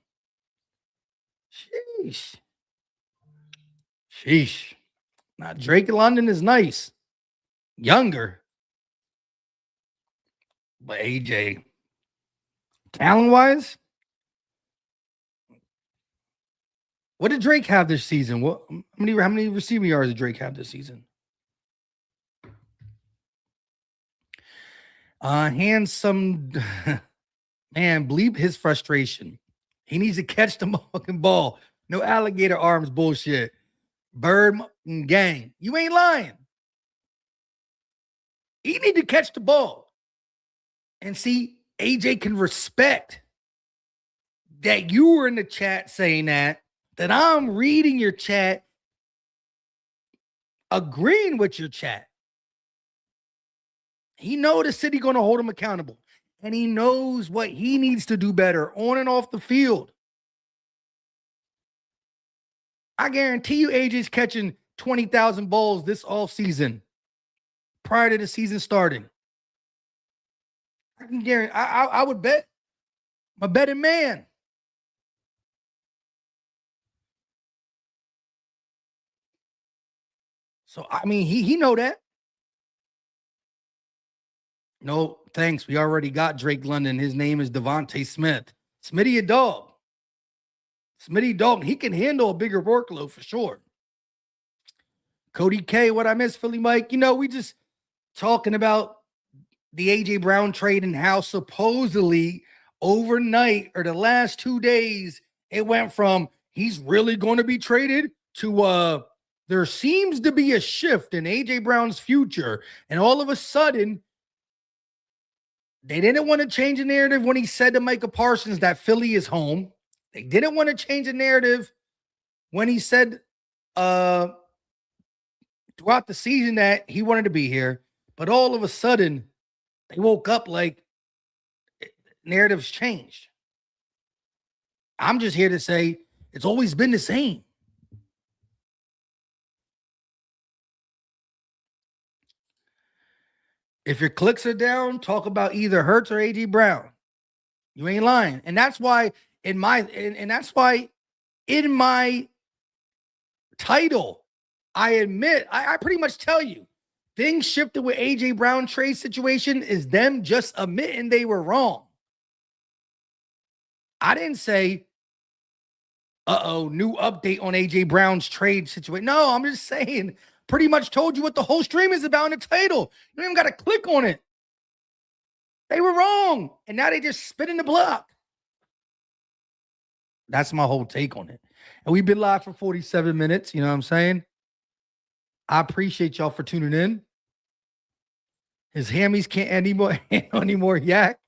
Sheesh. Now, Drake London is nice. Younger. But AJ, Talent-wise, what did Drake have this season? How many receiving yards did Drake have this season? Handsome man, bleep his frustration. He needs to catch the fucking ball. No alligator arms bullshit. Bird gang. You ain't lying. He need to catch the ball. And see, AJ can respect that you were in the chat saying that I'm reading your chat, agreeing with your chat. He knows the city going to hold him accountable. And he knows what he needs to do better on and off the field. I guarantee you AJ's catching 20,000 balls this offseason prior to the season starting. I can guarantee, I would bet. I'm a betting man. So, I mean, he know that. No, thanks. We already got Drake London. His name is Devontae Smith. Smitty a dog. Smitty dog. He can handle a bigger workload for sure. Cody K, what I miss, Philly Mike. You know, we just talking about the A.J. Brown trade and how supposedly overnight or the last 2 days, it went from he's really going to be traded to there seems to be a shift in A.J. Brown's future. And all of a sudden, they didn't want to change the narrative when he said to Micah Parsons that Philly is home. They didn't want to change the narrative when he said throughout the season that he wanted to be here. But all of a sudden, they woke up like narratives changed. I'm just here to say it's always been the same. If your clicks are down, talk about either Hurts or A.J. Brown. You ain't lying. And that's why in my title, I admit, I pretty much tell you, things shifted with A.J. Brown trade situation is them just admitting they were wrong. I didn't say, new update on A.J. Brown's trade situation. No, I'm just saying, pretty much told you what the whole stream is about in the title. You don't even got to click on it. They were wrong. And now they just spit in the block. That's my whole take on it. And we've been live for 47 minutes. You know what I'm saying? I appreciate y'all for tuning in. His hammies can't handle any more yak.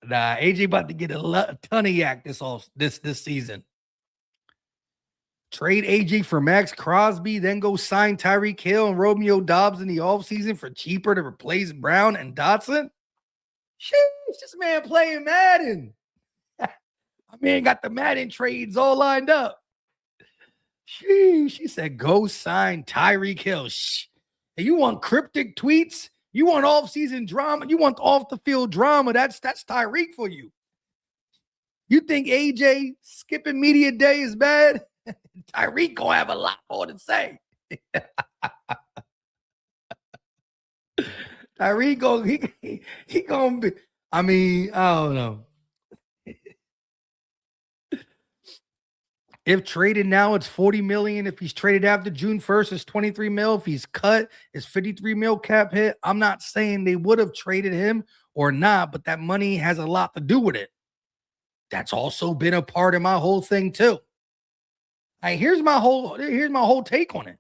Nah, AJ about to get a ton of yak this season. Trade AJ for Max Crosby, then go sign Tyreek Hill and Romeo Dobbs in the offseason for cheaper to replace Brown and Dotson. Sheesh, this man playing Madden. My man got the Madden trades all lined up. Sheesh, she said, go sign Tyreek Hill. Shh. And you want cryptic tweets? You want off-season drama? You want off-the-field drama? That's Tyreek for you. You think AJ skipping media day is bad? Tyreek gonna have a lot more to say. Tyreek gonna be. I mean, I don't know. If traded now, it's $40 million. If he's traded after June 1st, it's $23 million. If he's cut, it's $53 million cap hit. I'm not saying they would have traded him or not, but that money has a lot to do with it. That's also been a part of my whole thing too. Right, here's my whole take on it.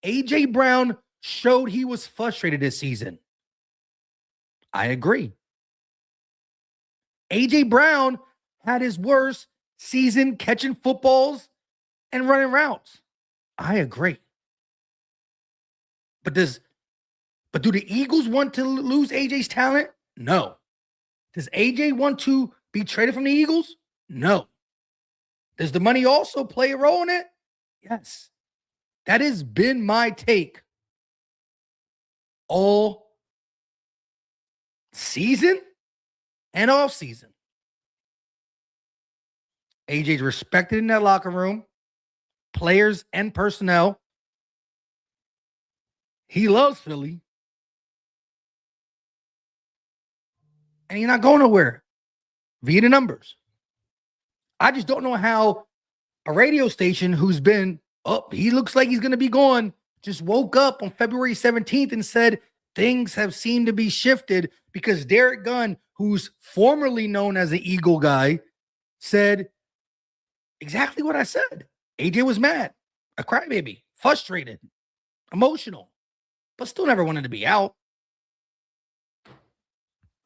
AJ Brown showed he was frustrated this season. I agree. AJ Brown had his worst season catching footballs and running routes. I agree. But do the Eagles want to lose AJ's talent? No. Does AJ want to be traded from the Eagles? No. Does the money also play a role in it? Yes. That has been my take all season and off season. AJ's respected in that locker room, players and personnel. He loves Philly. and he's not going nowhere via the numbers. I just don't know how a radio station who's been up, he looks like he's going to be gone, just woke up on February 17th and said things have seemed to be shifted because Derek Gunn, who's formerly known as the Eagle guy, said exactly what I said. AJ was mad, a crybaby, frustrated, emotional, but still never wanted to be out.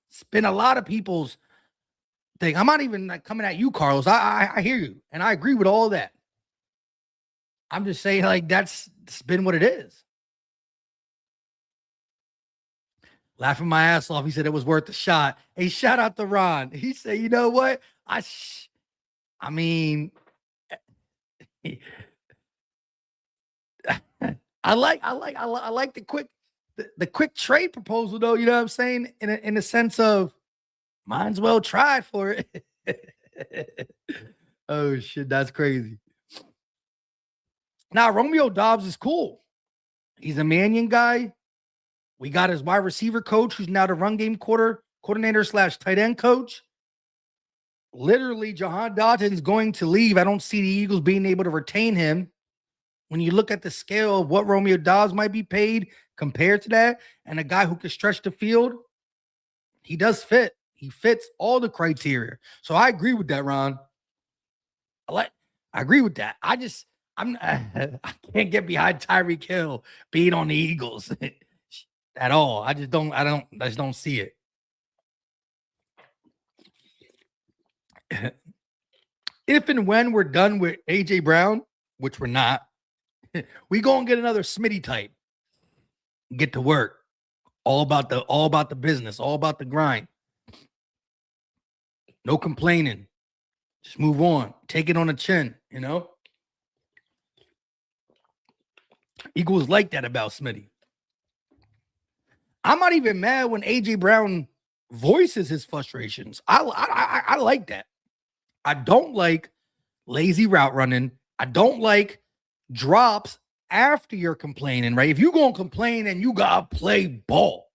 It's been a lot of people's thing. I'm not even coming at you, Carlos. I hear you, and I agree with all that. I'm just saying, like, it's been what it is. Laughing my ass off. He said it was worth a shot. Hey, shout out to Ron. He said, you know what? I mean, I like the quick trade proposal, though. You know what I'm saying? In a sense of, might as well try for it. Oh shit, that's crazy. Now Romeo Doubs is cool. He's a Mannion guy. We got his wide receiver coach, who's now the run game coordinator / tight end coach. Literally, Jahan Dotton's going to leave. I don't see the Eagles being able to retain him. When you look at the scale of what Romeo Doubs might be paid compared to that, and a guy who can stretch the field, he does fit. He fits all the criteria. So I agree with that, Ron. I agree with that. I can't get behind Tyreek Hill being on the Eagles at all. I just don't see it. If and when we're done with AJ Brown, which we're not, we go and get another Smitty type. Get to work. All about the business, all about the grind. No complaining. Just move on. Take it on the chin, you know? Eagles like that about Smitty. I'm not even mad when AJ Brown voices his frustrations. I like that. I don't like lazy route running. I don't like drops after you're complaining, right? If you're going to complain, and you got to play ball.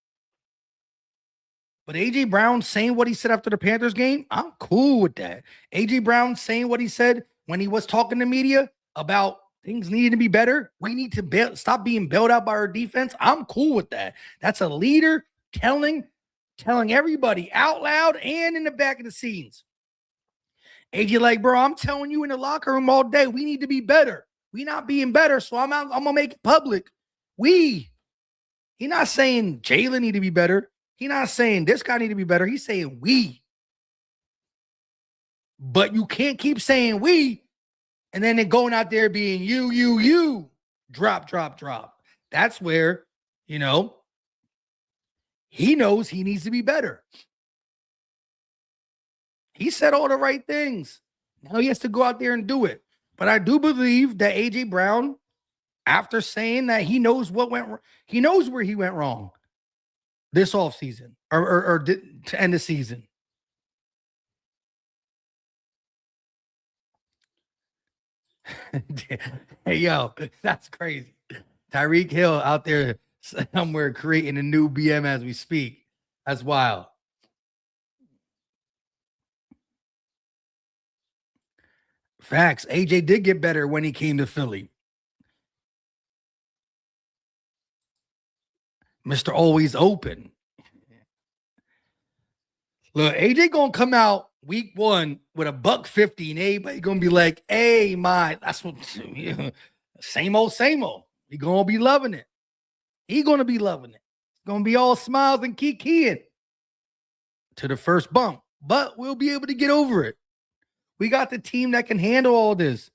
But AJ Brown saying what he said after the Panthers game, I'm cool with that. AJ Brown saying what he said when he was talking to media about things needing to be better. We need to stop being bailed out by our defense. I'm cool with that. That's a leader telling everybody out loud and in the back of the scenes. AJ like, bro, I'm telling you in the locker room all day, we need to be better. We not being better, so I'm going to make it public. He not saying Jalen need to be better. He not saying this guy need to be better. He's saying we. But you can't keep saying we and then going out there being you. Drop. That's where, he knows he needs to be better. He said all the right things. Now he has to go out there and do it. But I do believe that AJ Brown, after saying that he knows where he went wrong this offseason or to end the season. Hey, yo, that's crazy. Tyreek Hill out there somewhere creating a new BM as we speak. That's wild. Facts. AJ did get better when he came to Philly. Mr. Always Open. Look, AJ gonna come out week 1 with a $150, and everybody gonna be like, hey, that's what same old. He gonna be loving it. He gonna be loving it. It's gonna be all smiles and kikiing to the first bump. But we'll be able to get over it. We got the team that can handle all this.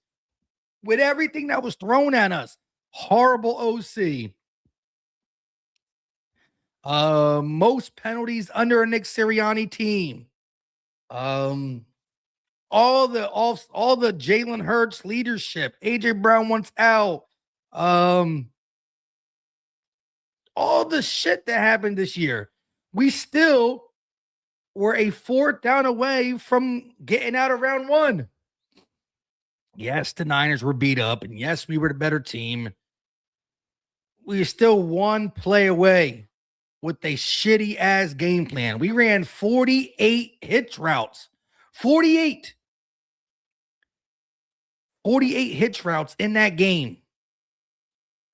With everything that was thrown at us. Horrible OC. Most penalties under a Nick Sirianni team. All the Jalen Hurts leadership. AJ Brown wants out. All the shit that happened this year. We still were a 4th down away from getting out of round 1. Yes, the Niners were beat up, and yes, we were the better team. We are still 1 play away. with a shitty ass game plan. We ran 48 hitch routes. 48 hitch routes in that game.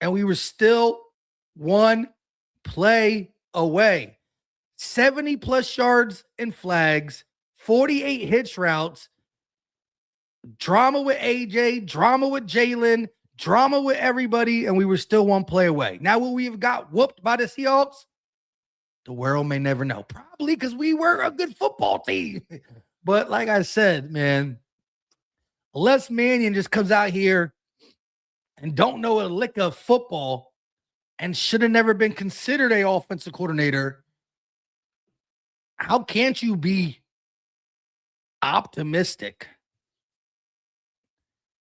And we were still one play away. 70 plus yards and flags, 48 hitch routes, drama with AJ, drama with Jalen, drama with everybody, and we were still one play away. Now, will we have got whooped by the Seahawks? The world may never know. Probably because we were a good football team. But like I said, man, Les Mannion just comes out here and don't know a lick of football and should have never been considered an offensive coordinator. How can't you be optimistic?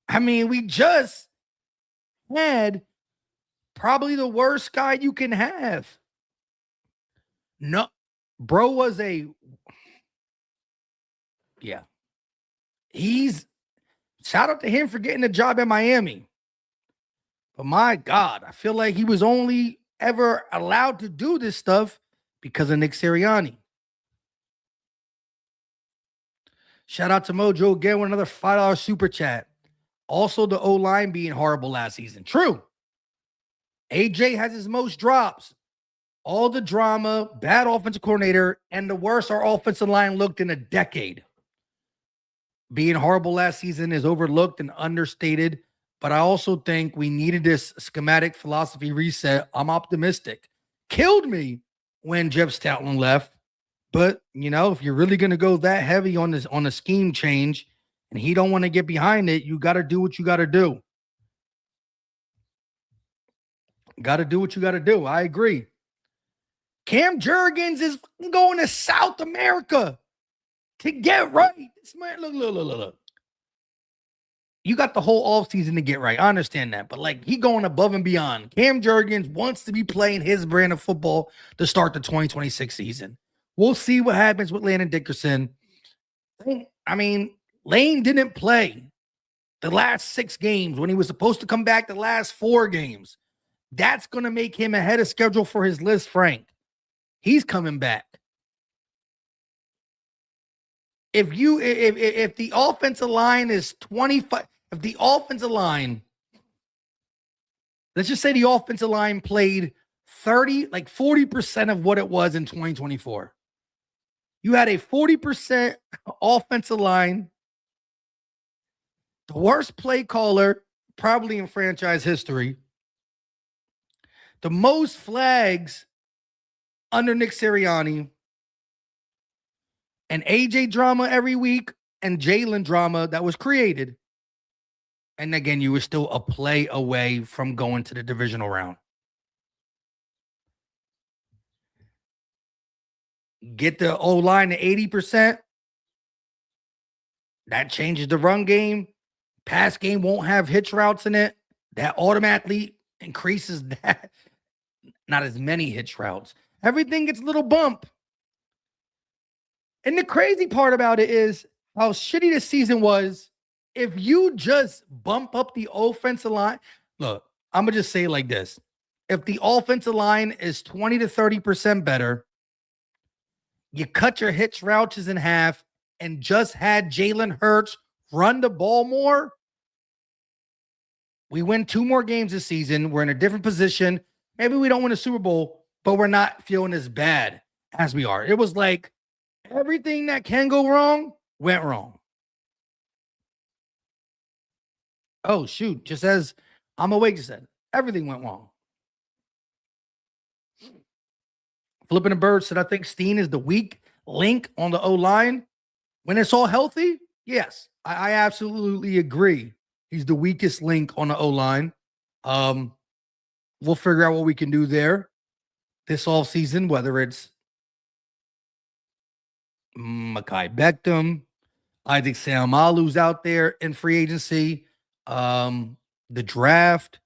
I mean, we just had probably the worst guy you can have. No, bro was shout out to him for getting a job at Miami. But my God, I feel like he was only ever allowed to do this stuff because of Nick Sirianni. Shout out to Mojo again with another $5 super chat. Also, the O-line being horrible last season. True. AJ has his most drops. All the drama, bad offensive coordinator, and the worst our offensive line looked in a decade. Being horrible last season is overlooked and understated, but I also think we needed this schematic philosophy reset. I'm optimistic. Killed me when Jeff Stoutland left, but if you're really going to go that heavy on a scheme change and he don't want to get behind it, you got to do what you got to do. Got to do what you got to do. I agree. Cam Jurgens is going to South America to get right. This man, look. You got the whole offseason to get right. I understand that. But, he going above and beyond. Cam Jurgens wants to be playing his brand of football to start the 2026 season. We'll see what happens with Landon Dickerson. I mean, Lane didn't play the last 6 games when he was supposed to come back the last 4 games. That's going to make him ahead of schedule for his Liz Frank. He's coming back. If the offensive line is 25, if the offensive line, let's just say the offensive line played 40% of what it was in 2024. You had a 40% offensive line, the worst play caller probably in franchise history, the most flags under Nick Sirianni, and AJ drama every week and Jalen drama that was created. And again, you were still a play away from going to the divisional round. Get the O-line to 80%. That changes the run game. Pass game won't have hitch routes in it. That automatically increases that. Not as many hitch routes. Everything gets a little bump. And the crazy part about it is how shitty this season was. If you just bump up the offensive line, look, I'm going to just say it like this. If the offensive line is 20 to 30% better, you cut your hitch routes in half and just had Jalen Hurts run the ball more, we win 2 more games this season. We're in a different position. Maybe we don't win a Super Bowl, but we're not feeling as bad as we are. It was like everything that can go wrong went wrong. Oh, shoot. Just as I'm awake, said everything went wrong. Flipping a bird said, I think Steen is the weak link on the O-line. When it's all healthy, yes, I absolutely agree. He's the weakest link on the O-line. We'll figure out what we can do there this offseason, whether it's Mekhi Beckham, Isaac Seumalo's out there in free agency, the draft.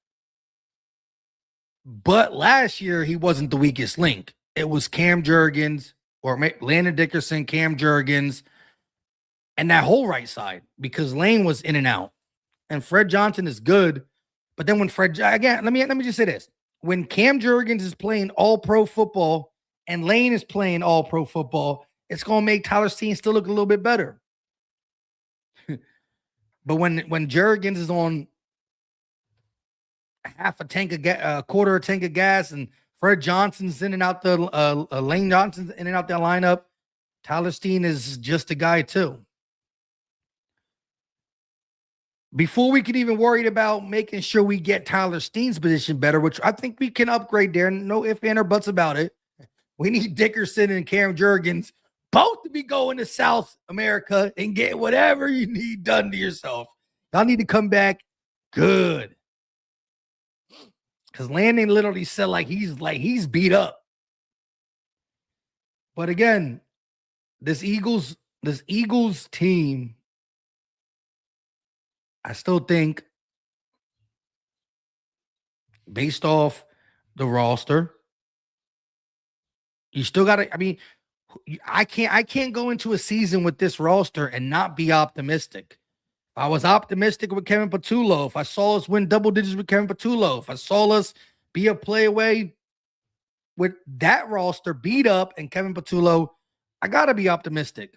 But last year, he wasn't the weakest link. It was Cam Jurgens or Landon Dickerson, Cam Jurgens, and that whole right side because Lane was in and out. And Fred Johnson is good. But then when Fred, again, let me just say this. When Cam Jurgens is playing all-pro football and Lane is playing all pro football, it's going to make Tyler Steen still look a little bit better. But when Jurgens is on a quarter of a tank of gas, and Fred Johnson's in and out the Lane Johnson's in and out that lineup, Tyler Steen is just a guy too. Before we could even worry about making sure we get Tyler Steen's position better, which I think we can upgrade there, no ifs, ands, or buts about it. We need Dickerson and Cam Jurgens both to be going to South America and get whatever you need done to yourself. Y'all need to come back good. Because Landon literally said he's beat up. But again, this Eagles team, I still think, based off the roster, you still got to, I mean, I can't go into a season with this roster and not be optimistic. I was optimistic with Kevin Patullo. If I saw us win double digits with Kevin Patullo, if I saw us be a play away with that roster beat up and Kevin Patullo, I got to be optimistic.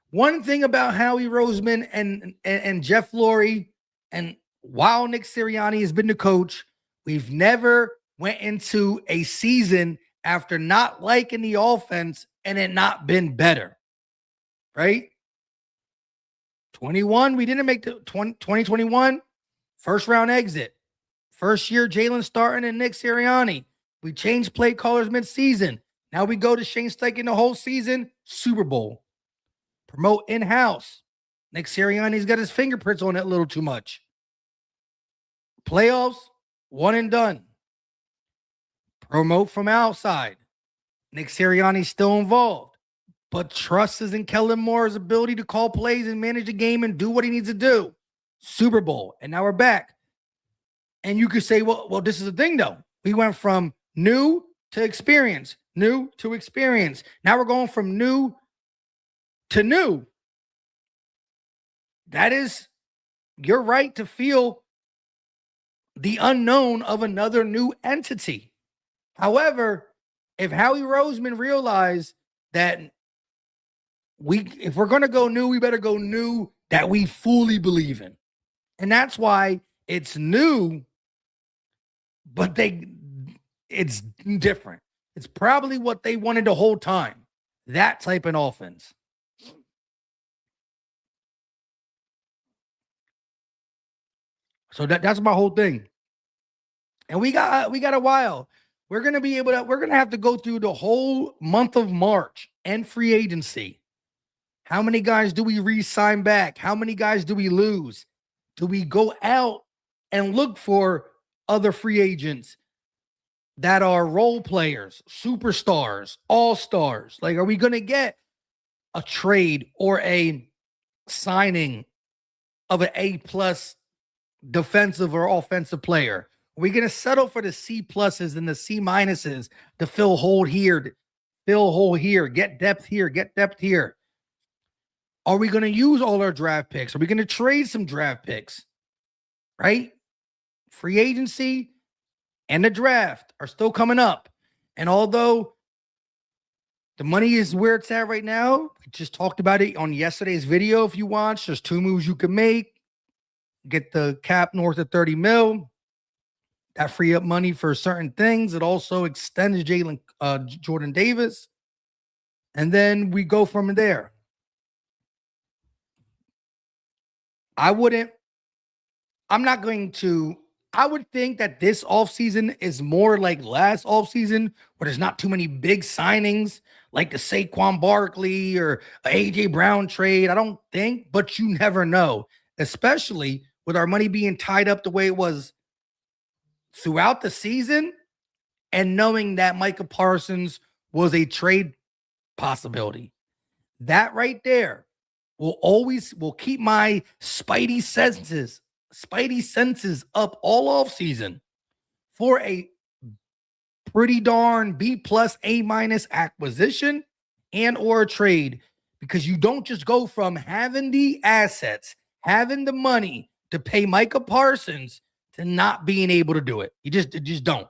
One thing about Howie Roseman and Jeff Lurie, and while Nick Sirianni has been the coach, we've never went into a season after not liking the offense and it not been better, right? 21, we didn't make the 2021 first round exit. First year, Jalen starting and Nick Sirianni. We changed play callers mid-season. Now we go to Shane Steichen the whole season, Super Bowl. Promote in-house. Nick Sirianni's got his fingerprints on it a little too much. Playoffs, one and done. Promote from outside. Nick Sirianni's still involved, but trust is in Kellen Moore's ability to call plays and manage the game and do what he needs to do. Super Bowl, and now we're back. And you could say, well, this is the thing, though. We went from new to experience, new to experience. Now we're going from new to new. That is your right to feel the unknown of another new entity. However, if Howie Roseman realized that if we're going to go new, we better go new that we fully believe in. And that's why it's new, but it's different. It's probably what they wanted the whole time. That type of offense. So that's my whole thing. And we got a while. We're going to have to go through the whole month of March and free agency. How many guys do we re-sign back? How many guys do we lose? Do we go out and look for other free agents that are role players, superstars, all-stars? Like, are we going to get a trade or a signing of an A+ defensive or offensive player? Are we going to settle for the C+ and the C- to fill hole here, get depth here, get depth here? Are we going to use all our draft picks? Are we going to trade some draft picks? Right? Free agency and the draft are still coming up. And although the money is where it's at right now, we just talked about it on yesterday's video. If you watch, there's two moves you can make. Get the cap north of 30 mil. That free up money for certain things. It also extends Jordan Davis. And then we go from there. I would think that this offseason is more like last offseason, where there's not too many big signings like the Saquon Barkley or A.J. Brown trade. I don't think, but you never know, especially with our money being tied up the way it was throughout the season and knowing that Micah Parsons was a trade possibility. That right there will keep my spidey senses up all off season for a pretty darn B+, A- acquisition and or a trade, because you don't just go from having the assets, having the money to pay Micah Parsons to not being able to do it. You just don't.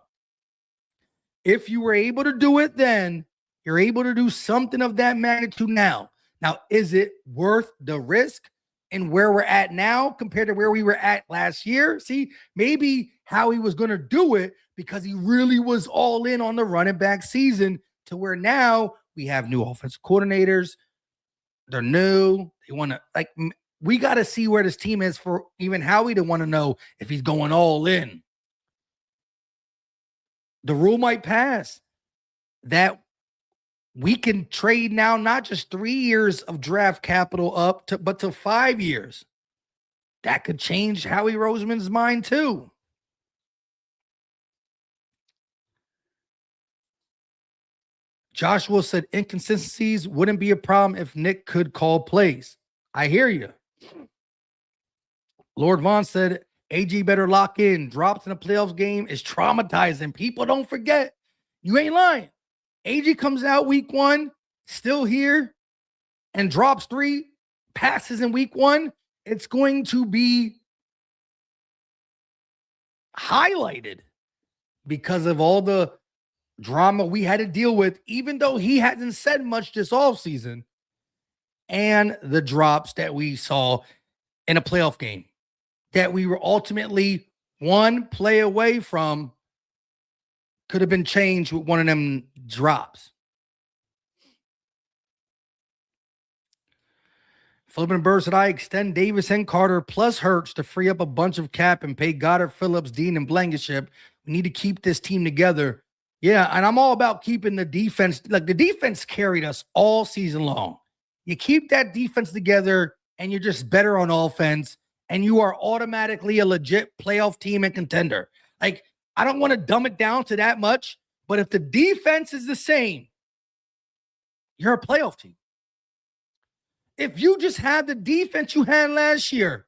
If you were able to do it then, you're able to do something of that magnitude now. Now, is it worth the risk and where we're at now compared to where we were at last year? See, maybe how he was going to do it because he really was all in on the running back season to where now we have new offensive coordinators. They're new. They want to, like, we got to see where this team is for even Howie to want to know if he's going all in. The rule might pass that we can trade now not just 3 years of draft capital up to, but to 5 years. That could change Howie Roseman's mind too. Joshua said inconsistencies wouldn't be a problem if Nick could call plays. I hear you. Lord Vaughn said AG better lock in. Drops in a playoffs game is traumatizing. People don't forget. You ain't lying. AG comes out week 1, still here, and drops 3 passes in week 1. It's going to be highlighted because of all the drama we had to deal with, even though he hasn't said much this offseason, and the drops that we saw in a playoff game that we were ultimately one play away from could have been changed with one of them drops. Flippin' Bird said, I extend Davis and Carter plus Hurts to free up a bunch of cap and pay Goddard, Phillips, Dean, and Blankenship. We need to keep this team together. Yeah, and I'm all about keeping the defense. Like, the defense carried us all season long. You keep that defense together, and you're just better on offense, and you are automatically a legit playoff team and contender. Like, I don't want to dumb it down to that much, but if the defense is the same, you're a playoff team. If you just had the defense you had last year,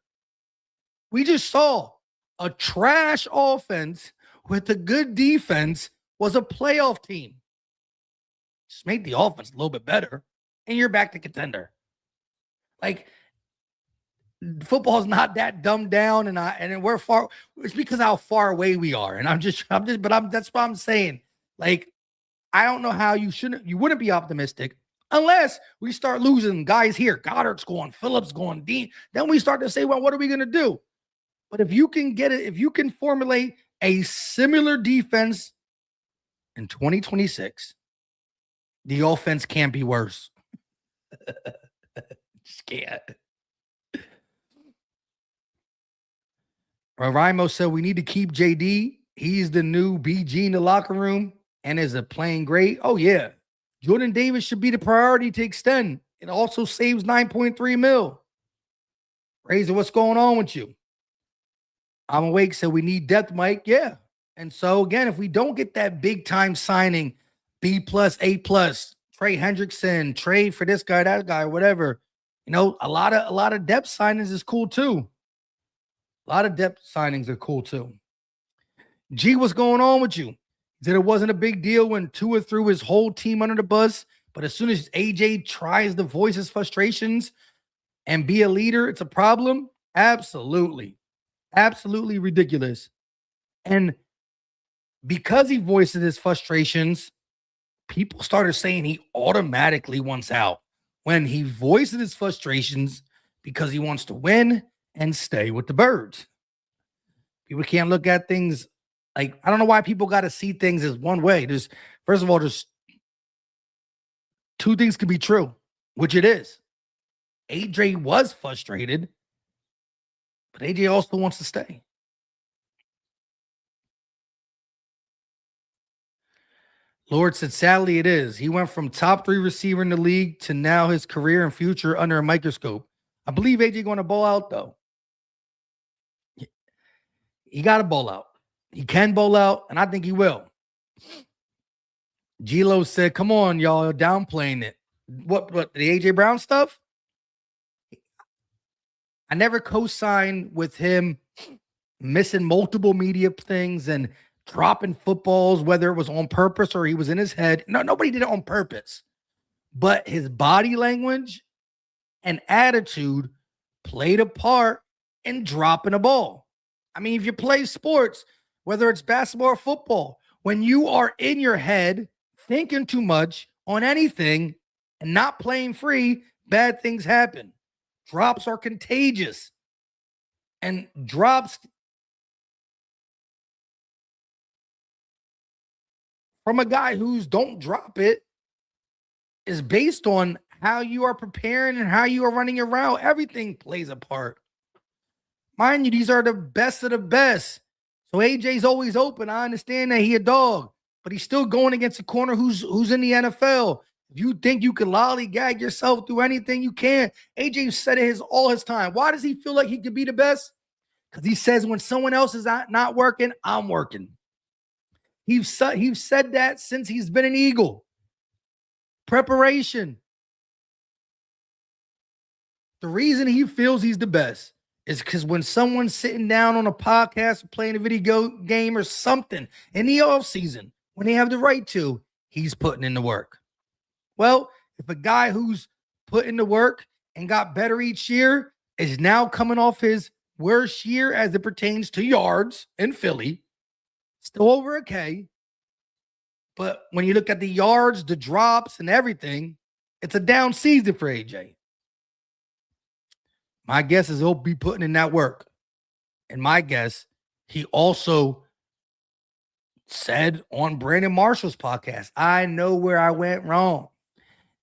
we just saw a trash offense with a good defense was a playoff team. Just make the offense a little bit better, and you're back to contender. Like, football is not that dumbed down, and we're far. It's because how far away we are, and that's what I'm saying. Like, I don't know how you wouldn't be optimistic unless we start losing guys here. Goddard's going, Phillips going, Dean. Then we start to say, well, what are we going to do? But if you can get it, if you can formulate a similar defense in 2026, the offense can't be worse. Just can't. Rimo said we need to keep JD. He's the new BG in the locker room and is playing great. Oh, yeah. Jordan Davis should be the priority to extend. It also saves $9.3 million. Razor, what's going on with you? I'm awake, said we need depth, Mike. Yeah. And so, again, if we don't get that big-time signing, B+, A+, Trey Hendrickson, trade for this guy, that guy, whatever, a lot of depth signings is cool, too. A lot of depth signings are cool, too. G, what's going on with you? He said it wasn't a big deal when Tua threw his whole team under the bus, but as soon as AJ tries to voice his frustrations and be a leader, it's a problem? Absolutely. Absolutely ridiculous. And because he voices his frustrations, people started saying he automatically wants out. When he voices his frustrations because he wants to win and stay with the Birds. People can't look at things like, I don't know why people got to see things as one way. First of all, there's two things can be true, which it is. AJ was frustrated, but AJ also wants to stay. Lord said, sadly, it is. He went from top 3 receiver in the league to now his career and future under a microscope. I believe AJ going to bowl out, though. He got to bowl out. He can bowl out, and I think he will. G-Lo said, come on, y'all, you're downplaying it. What, the A.J. Brown stuff? I never co-signed with him missing multiple media things and dropping footballs, whether it was on purpose or he was in his head. No, nobody did it on purpose. But his body language and attitude played a part in dropping a ball. I mean, if you play sports, whether it's basketball or football, when you are in your head thinking too much on anything and not playing free, bad things happen. Drops are contagious. And drops from a guy who's don't drop it is based on how you are preparing and how you are running your route. Everything plays a part. Mind you, these are the best of the best. So AJ's always open. I understand that he a dog, but he's still going against a corner who's in the NFL. If you think you can lollygag yourself through anything, you can. AJ said it all his time. Why does he feel like he could be the best? Because he says when someone else is not working, I'm working. He's said that since he's been an Eagle. Preparation. The reason he feels he's the best is because when someone's sitting down on a podcast or playing a video game or something in the offseason, when they have the right to, he's putting in the work. Well, if a guy who's put in the work and got better each year is now coming off his worst year as it pertains to yards in Philly, still over a K, but when you look at the yards, the drops, and everything, it's a down season for AJ. My guess is he'll be putting in that work. And my guess, he also said on Brandon Marshall's podcast, I know where I went wrong.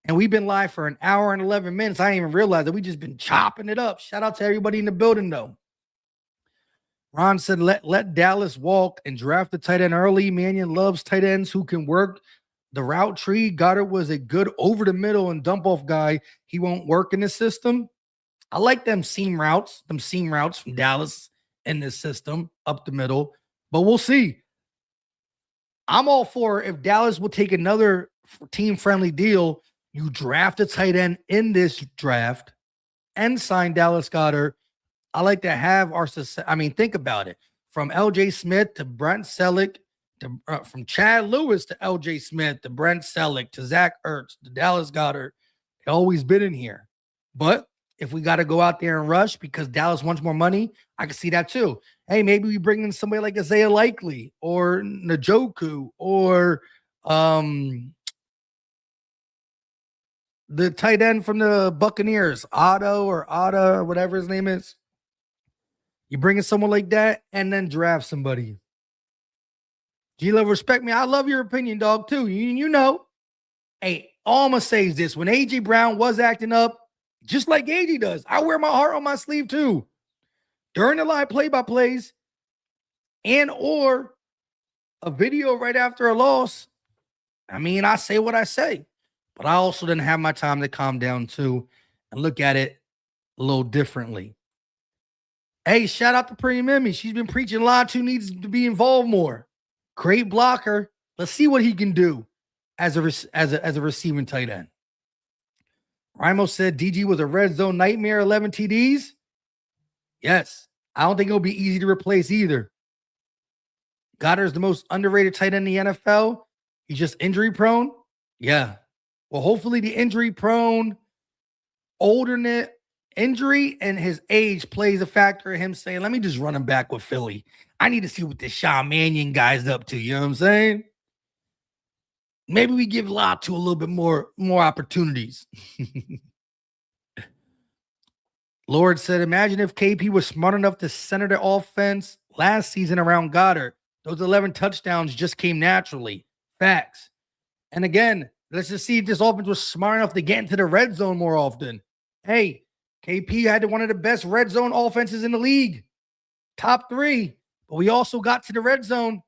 And we've been live for an hour and 11 minutes. I didn't even realize that we just been chopping it up. Shout out to everybody in the building, though. Ron said, let Dallas walk and draft the tight end early. Mannion loves tight ends who can work the route tree. Goddard was a good over the middle and dump off guy. He won't work in the system. I like them seam routes from Dallas in this system up the middle, but we'll see. I'm all for if Dallas will take another team-friendly deal, you draft a tight end in this draft and sign Dallas Goedert. I like to have think about it. From LJ Smith to Brent Selleck, from Chad Lewis to LJ Smith to Brent Selleck to Zach Ertz to Dallas Goedert, they've always been in here. But if we got to go out there and rush because Dallas wants more money, I can see that too. Hey, maybe we bring in somebody like Isaiah Likely or Njoku or the tight end from the Buccaneers, Otto or whatever his name is. You bring in someone like that and then draft somebody. G-Love, respect me. I love your opinion, dog, too. You know. Hey, all I'm going to say is this. When A.J. Brown was acting up, just like A.J. does, I wear my heart on my sleeve, too. During the live play-by-plays and or a video right after a loss, I say what I say. But I also didn't have my time to calm down, too, and look at it a little differently. Hey, shout out to Pretty Mimi. She's been preaching a lot, who needs to be involved more. Great blocker. Let's see what he can do as a receiving tight end. Rimo said DG was a red zone nightmare, 11 TDs. Yes. I don't think it'll be easy to replace either. Goddard is the most underrated tight end in the NFL. He's just injury prone. Yeah. Well, hopefully the injury prone, older injury and his age plays a factor in him saying, let me just run him back with Philly. I need to see what this Sean Mannion guy's up to. You know what I'm saying? Maybe we give Latu a little bit more opportunities. Lord said, imagine if KP was smart enough to center the offense last season around Goddard. Those 11 touchdowns just came naturally. Facts. And again, let's just see if this offense was smart enough to get into the red zone more often. Hey, KP had one of the best red zone offenses in the league. Top 3. But we also got to the red zone.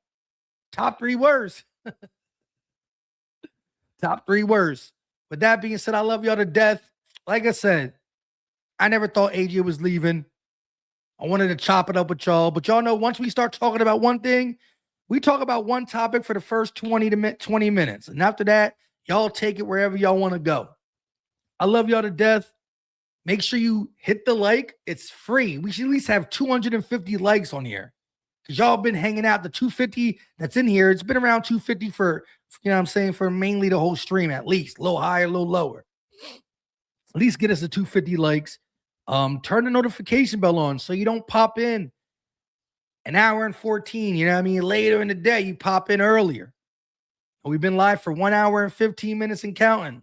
Top 3 worst. Top 3 worst. With that being said, I love y'all to death. Like I said, I never thought AJ was leaving. I wanted to chop it up with y'all. But y'all know once we start talking about one thing, we talk about one topic for the first 20 minutes. And after that, y'all take it wherever y'all want to go. I love y'all to death. Make sure you hit the like. It's free. We should at least have 250 likes on here. Because y'all been hanging out. The 250 that's in here, it's been around 250 for, for mainly the whole stream at least. A little higher, a little lower. At least get us the 250 likes. Turn the notification bell on so you don't pop in an hour and 14, you know what I mean? Later in the day, you pop in earlier. We've been live for 1 hour and 15 minutes and counting.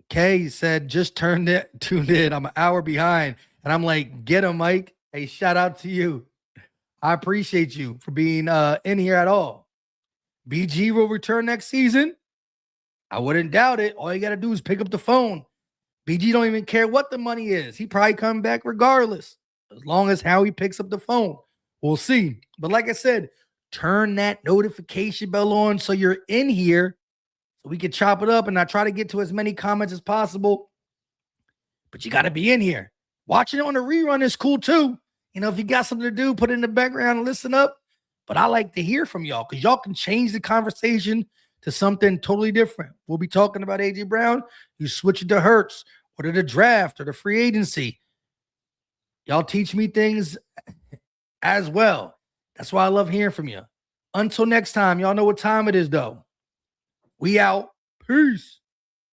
Kay said, just tuned in. I'm an hour behind. And I'm like, get him, Mike. Hey, shout out to you. I appreciate you for being in here at all. BG will return next season. I wouldn't doubt it. All you got to do is pick up the phone. BG don't even care what the money is. He probably come back regardless, as long as how he picks up the phone. We'll see. But like I said, turn that notification bell on so you're in here so we can chop it up, and I try to get to as many comments as possible. But you got to be in here. Watching it on a rerun is cool too. You know, if you got something to do, put it in the background and listen up. But I like to hear from y'all because y'all can change the conversation to something totally different. We'll be talking about A.J. Brown. You switch it to Hurts or to the draft or the free agency. Y'all teach me things as well. That's why I love hearing from you. Until next time, y'all know what time it is, though. We out. Peace.